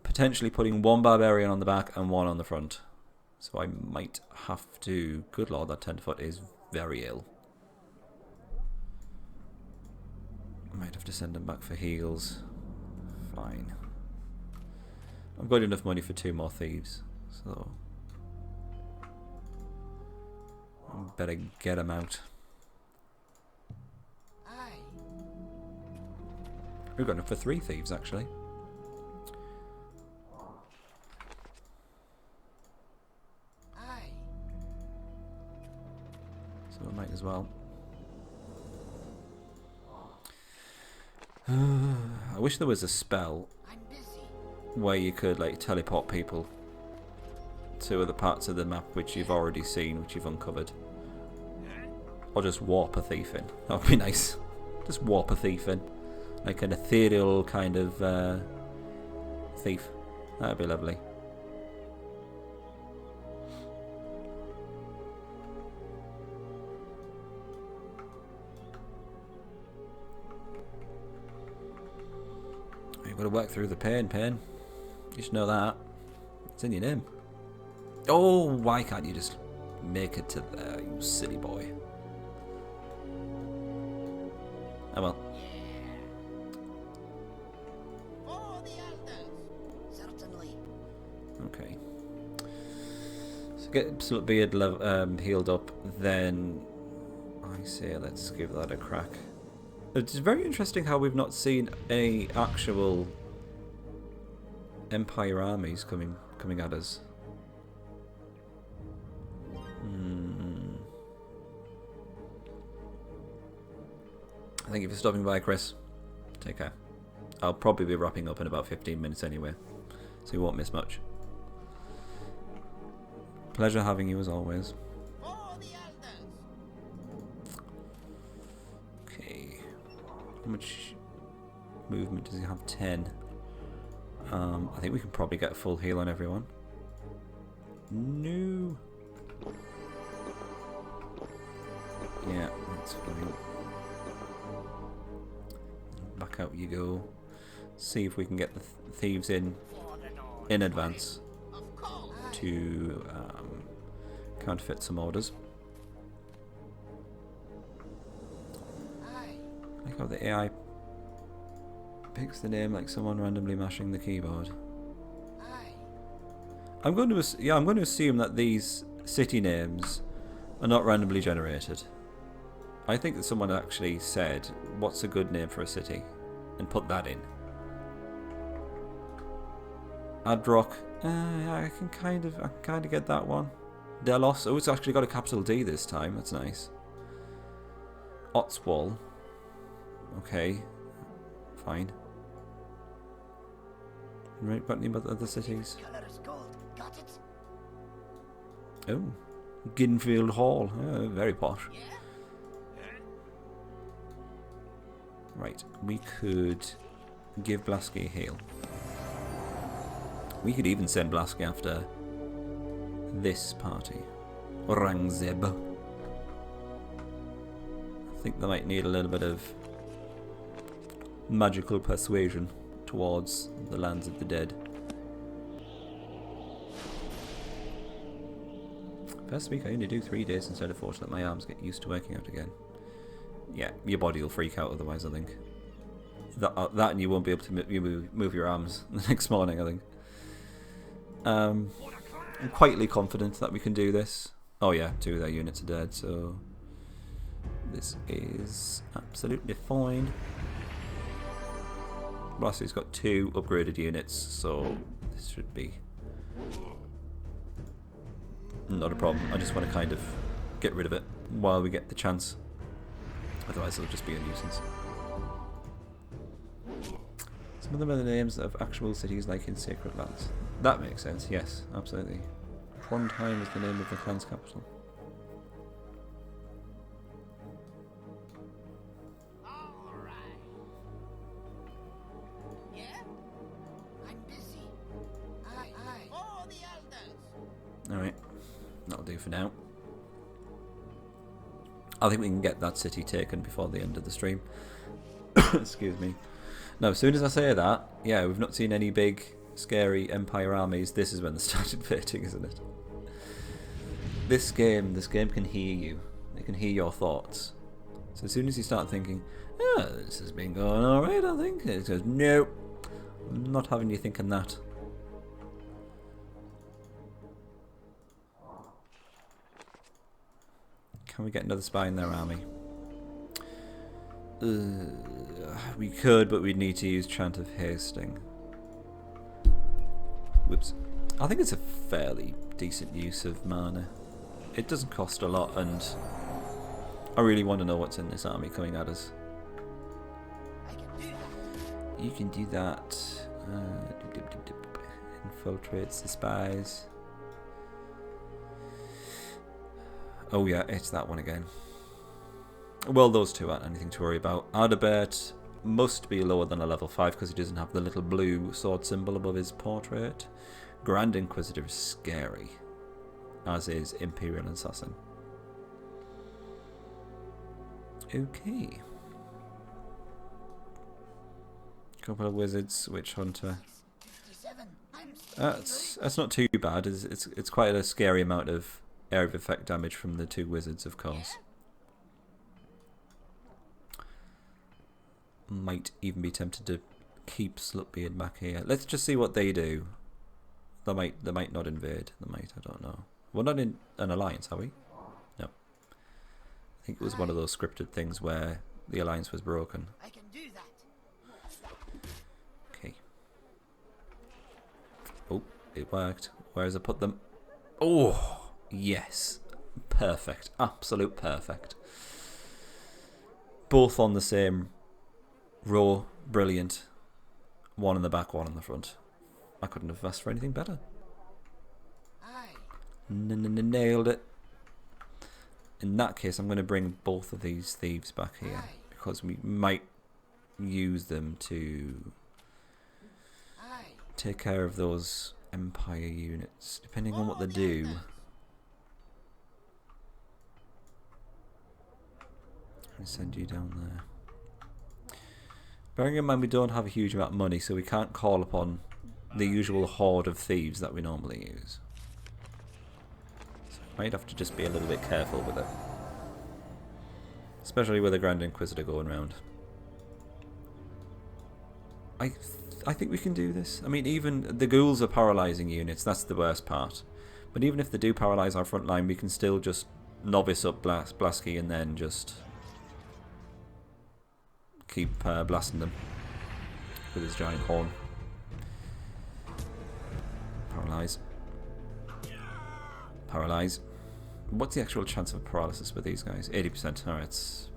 Potentially putting one barbarian on the back and one on the front. So I might have to... Good lord, that 10-foot is very ill. I might have to send him back for heals. Fine. I've got enough money for 2 more thieves. So... I better get him out. We've got enough for 3 thieves, actually. Aye. So we might as well. I wish there was a spell I'm busy. where you could like teleport people to other parts of the map which you've already seen, which you've uncovered. Or just warp a thief in. That would be nice. Just warp a thief in. Like an ethereal kind of thief. That would be lovely. You've got to work through the pain. You should know that. It's in your name. Oh, why can't you just make it to there, you silly boy. Oh well. For the elders. Certainly. Okay. So get Slutbeard healed up, then I say let's give that a crack. It's very interesting how we've not seen any actual Empire armies coming at us. Thank you for stopping by, Chris. Take care. I'll probably be wrapping up in about 15 minutes anyway, so you won't miss much. Pleasure having you as always. For the elders. Okay. How much movement does he have? 10. I think we can probably get a full heal on everyone. No. Yeah, that's fine. Back out you go. See if we can get the thieves in advance to counterfeit some orders. I like how the AI picks the name like someone randomly mashing the keyboard. I'm going to assume that these city names are not randomly generated. I think that someone actually said, "What's a good name for a city?" and put that in. Adrock, I can kind of get that one. Delos, oh, it's actually got a capital D this time. That's nice. Otswall, okay, fine. Right, got any other cities? Got it? Oh, Ginfield Hall, very posh. Yeah? Right, we could give Blasky a heal. We could even send Blasky after this party. Orangzeb. I think they might need a little bit of magical persuasion towards the lands of the dead. First week I only do 3 days instead of 4 to let my arms get used to working out again. Yeah, your body will freak out otherwise, I think. That and you won't be able to move your arms the next morning, I think. I'm quietly confident that we can do this. Oh yeah, 2 of their units are dead, so this is absolutely fine. Blasty's got 2 upgraded units, so this should be not a problem. I just want to kind of get rid of it while we get the chance. Otherwise it'll just be a nuisance. Some of them are the names of actual cities like in Sacred Lands. That makes sense, yes, absolutely. Trondheim is the name of the clan's capital. Alright. Yeah? I'm busy. Aye. For the elders. Alright, that'll do for now. I think we can get that city taken before the end of the stream. Excuse me. Now, as soon as I say that, yeah, we've not seen any big, scary Empire armies. This is when they started fighting, isn't it? This game can hear you. It can hear your thoughts. So as soon as you start thinking, oh, this has been going alright, I think, it says, no, I'm not having you thinking that. Can we get another spy in their army? We could, but we'd need to use Chant of Hasting. Whoops. I think it's a fairly decent use of mana. It doesn't cost a lot, and I really want to know what's in this army coming at us. You can do that. Infiltrates the spies. Oh yeah, it's that one again. Well, those two aren't anything to worry about. Adalbert must be lower than a level 5 because he doesn't have the little blue sword symbol above his portrait. Grand Inquisitor is scary, as is Imperial Assassin. Okay. Couple of wizards, Witch Hunter. That's not too bad. It's quite a scary amount of area of effect damage from the 2 wizards, of course. Might even be tempted to keep Slutbeard back here. Let's just see what they do. They might not invade. They might, I don't know. We're not in an alliance, are we? No. I think it was one of those scripted things where the alliance was broken. I can do that. Okay. Oh, it worked. Where has it put them? Oh, yes. Perfect. Absolute perfect. Both on the same row. Brilliant. One in the back, one in the front. I couldn't have asked for anything better. Nailed it. In that case, I'm going to bring both of these thieves back here because we might use them to take care of those Empire units, depending on what they do. I'll send you down there. Bearing in mind we don't have a huge amount of money, so we can't call upon the usual horde of thieves that we normally use. So we might have to just be a little bit careful with it. Especially with the Grand Inquisitor going round. I think we can do this. I mean, even the ghouls are paralysing units, that's the worst part. But even if they do paralyse our front line, we can still just novice up Blasky and then just keep blasting them with his giant horn. Paralyse. Paralyse. What's the actual chance of paralysis with these guys? 80%. Alright,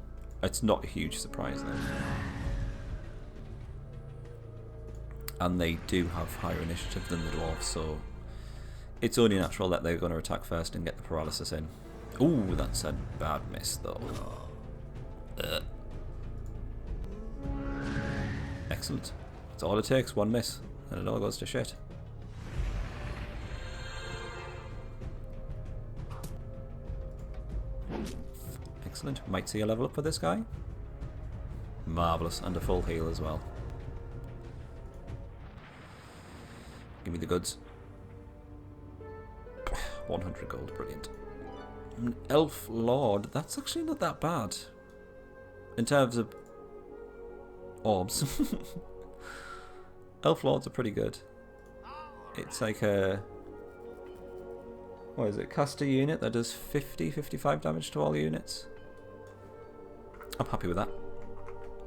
it's not a huge surprise then. And they do have higher initiative than the dwarves, so it's only natural that they're going to attack first and get the paralysis in. Ooh, that's a bad miss though. Excellent. That's all it takes, one miss, and it all goes to shit. Excellent. Might see a level up for this guy. Marvellous, and a full heal as well. Give me the goods. 100 gold, brilliant. An elf lord, that's actually not that bad. In terms of orbs. Elf lords are pretty good. It's like a... what is it? Caster unit that does 55 damage to all units. I'm happy with that.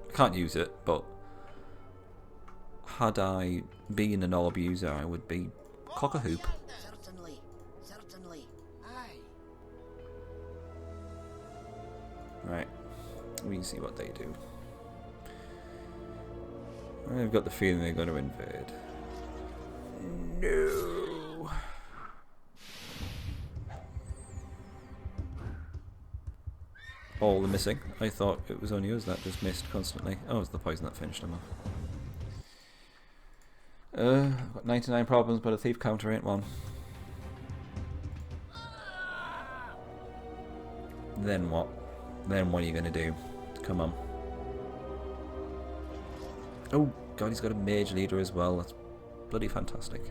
I can't use it, but had I been an orb user, I would be cock-a-hoop. Certainly, certainly. Aye. Right, we can see what they do. I've got the feeling they're going to invade. No. All the missing. I thought it was only us that just missed constantly. Oh, it's the poison that finished them off. I've got 99 problems, but a thief counter ain't one. Then what? Then what are you going to do? Come on. Oh, God, he's got a mage leader as well. That's bloody fantastic.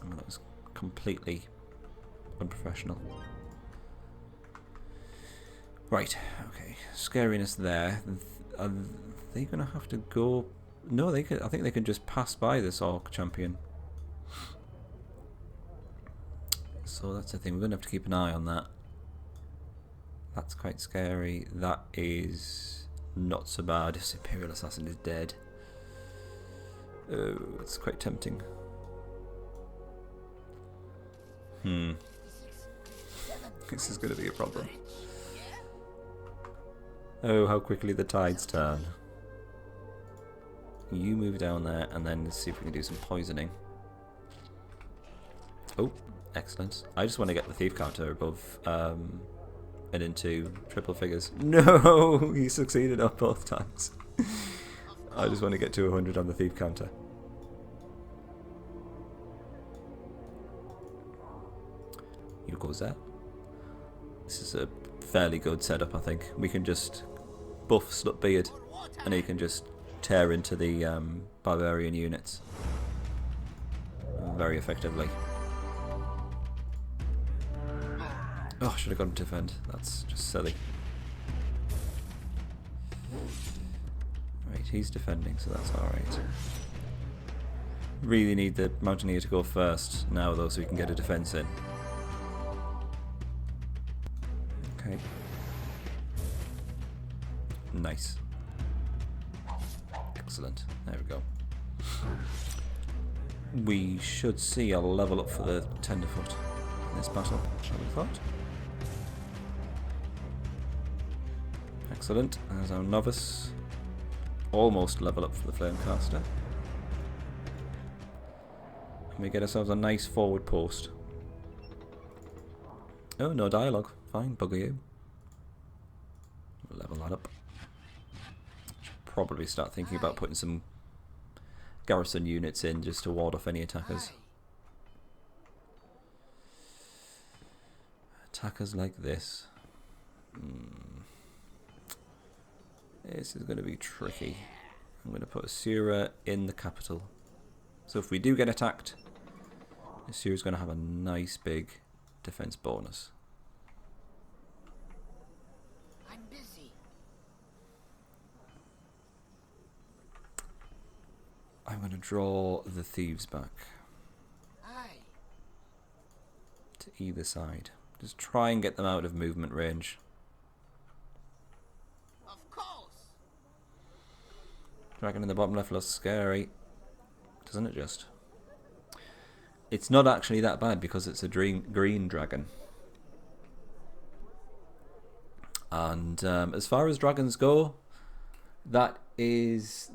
I mean, that was completely unprofessional. Right, okay. Scariness there. Are they going to have to go... no, they could. I think they can just pass by this orc champion. So that's the thing. We're going to have to keep an eye on that. That's quite scary. That is not so bad. This Imperial Assassin is dead. Oh, it's quite tempting. This is going to be a problem. Oh, how quickly the tides turn. You move down there and then let's see if we can do some poisoning. Oh, excellent. I just want to get the thief counter above and into triple figures. No, he succeeded on both times. I just want to get to 100 on the thief counter. You goes there. This is a fairly good setup, I think. We can just buff Slutbeard and he can just tear into the barbarian units very effectively. Oh, I should have gone to defend. That's just silly. Right, he's defending, so that's alright. Really need the Mountaineer to go first now, though, so we can get a defense in. Okay. Nice. Excellent. There we go. We should see a level up for the Tenderfoot in this battle, I would have thought. Excellent. There's our Novice. Almost level up for the Flamecaster. And we get ourselves a nice forward post. Oh, no dialogue. Fine, bugger you. Level that up. Should probably start thinking about putting some garrison units in just to ward off any attackers. Attackers like this. This is going to be tricky. I'm going to put Asura in the capital. So if we do get attacked, Asura's going to have a nice big defense bonus. I'm busy. I'm going to draw the thieves back Aye. to either side. Just try and get them out of movement range. Of course. Dragon in the bottom left looks scary, doesn't it just? It's not actually that bad because it's a green dragon. And as far as dragons go, that is,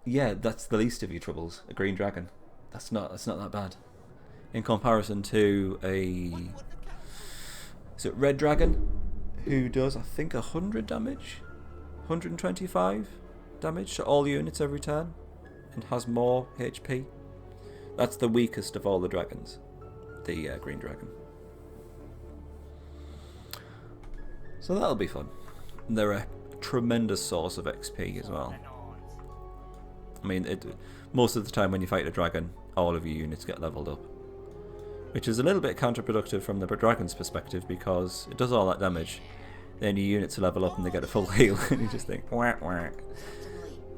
yeah, that's the least of your troubles. A green dragon, that's not that bad in comparison to a, is it red dragon, who does I think 100 damage, 125 damage to all units every turn, and has more HP. That's the weakest of all the dragons, the green dragon. So that'll be fun. They're a tremendous source of XP as well. I mean, most of the time when you fight a dragon, all of your units get leveled up. Which is a little bit counterproductive from the dragon's perspective because it does all that damage. Then your units level up and they get a full heal and you just think, whack whack.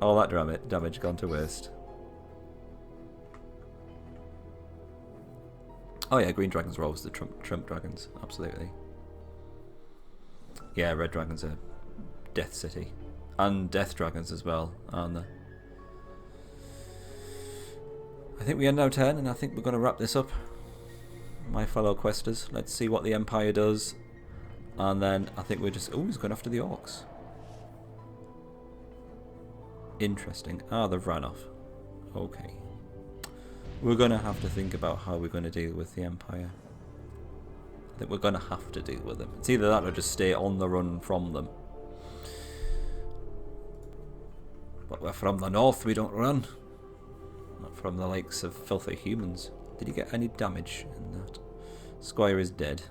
All that damage gone to waste. Oh yeah, green dragons are always the trump dragons, absolutely. Yeah, red dragons are Death City. And death dragons as well, aren't they? I think we end our turn and I think we're going to wrap this up. My fellow questers, let's see what the Empire does. And then I think we're just, oh, he's going after the orcs. Interesting. Ah, they've ran off. Okay. We're going to have to think about how we're going to deal with the Empire. I think we're going to have to deal with them. It's either that or just stay on the run from them. But we're from the north, we don't run. Not from the likes of filthy humans. Did you get any damage in that? Squire is dead.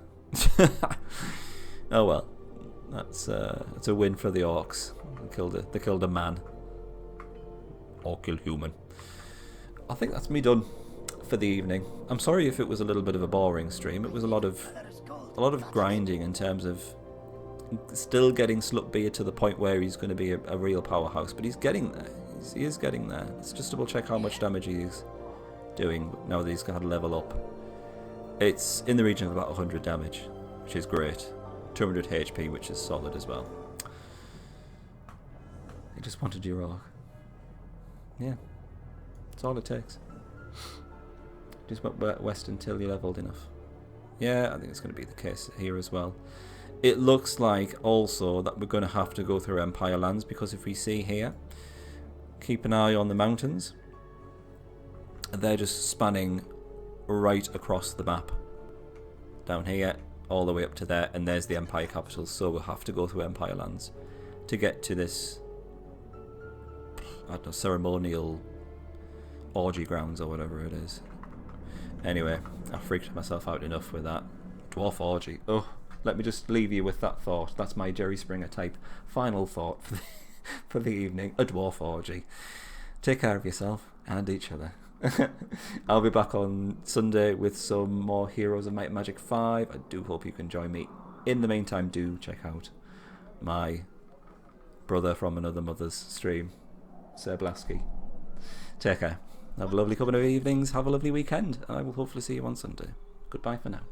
Oh well. That's a win for the orcs. They killed a man. Or killed human. I think that's me done for the evening. I'm sorry if it was a little bit of a boring stream. It was a lot of grinding in terms of still getting Slut-beard to the point where he's going to be a real powerhouse, but he's getting there. He is getting there. Let's just double check how much damage he's doing now that he's had a level up. It's in the region of about 100 damage, which is great. 200 HP, which is solid as well. He just wanted your rock. Yeah, that's all it takes. Just went west until you leveled enough. Yeah, I think it's going to be the case here as well. It looks like also that we're going to have to go through Empire lands, because if we see here, keep an eye on the mountains. They're just spanning right across the map. Down here, all the way up to there, and there's the Empire capital, so we'll have to go through Empire lands to get to this, I don't know, ceremonial orgy grounds or whatever it is. Anyway, I freaked myself out enough with that. Dwarf orgy. Oh, let me just leave you with that thought. That's my Jerry Springer type final thought for the evening. A dwarf orgy. Take care of yourself and each other. I'll be back on Sunday with some more Heroes of Might and Magic 5. I do hope you can join me. in the meantime, do check out my brother from another mother's stream, Sir Blasky. Take care. Have a lovely couple of evenings. Have a lovely weekend. And I will hopefully see you on Sunday. Goodbye for now.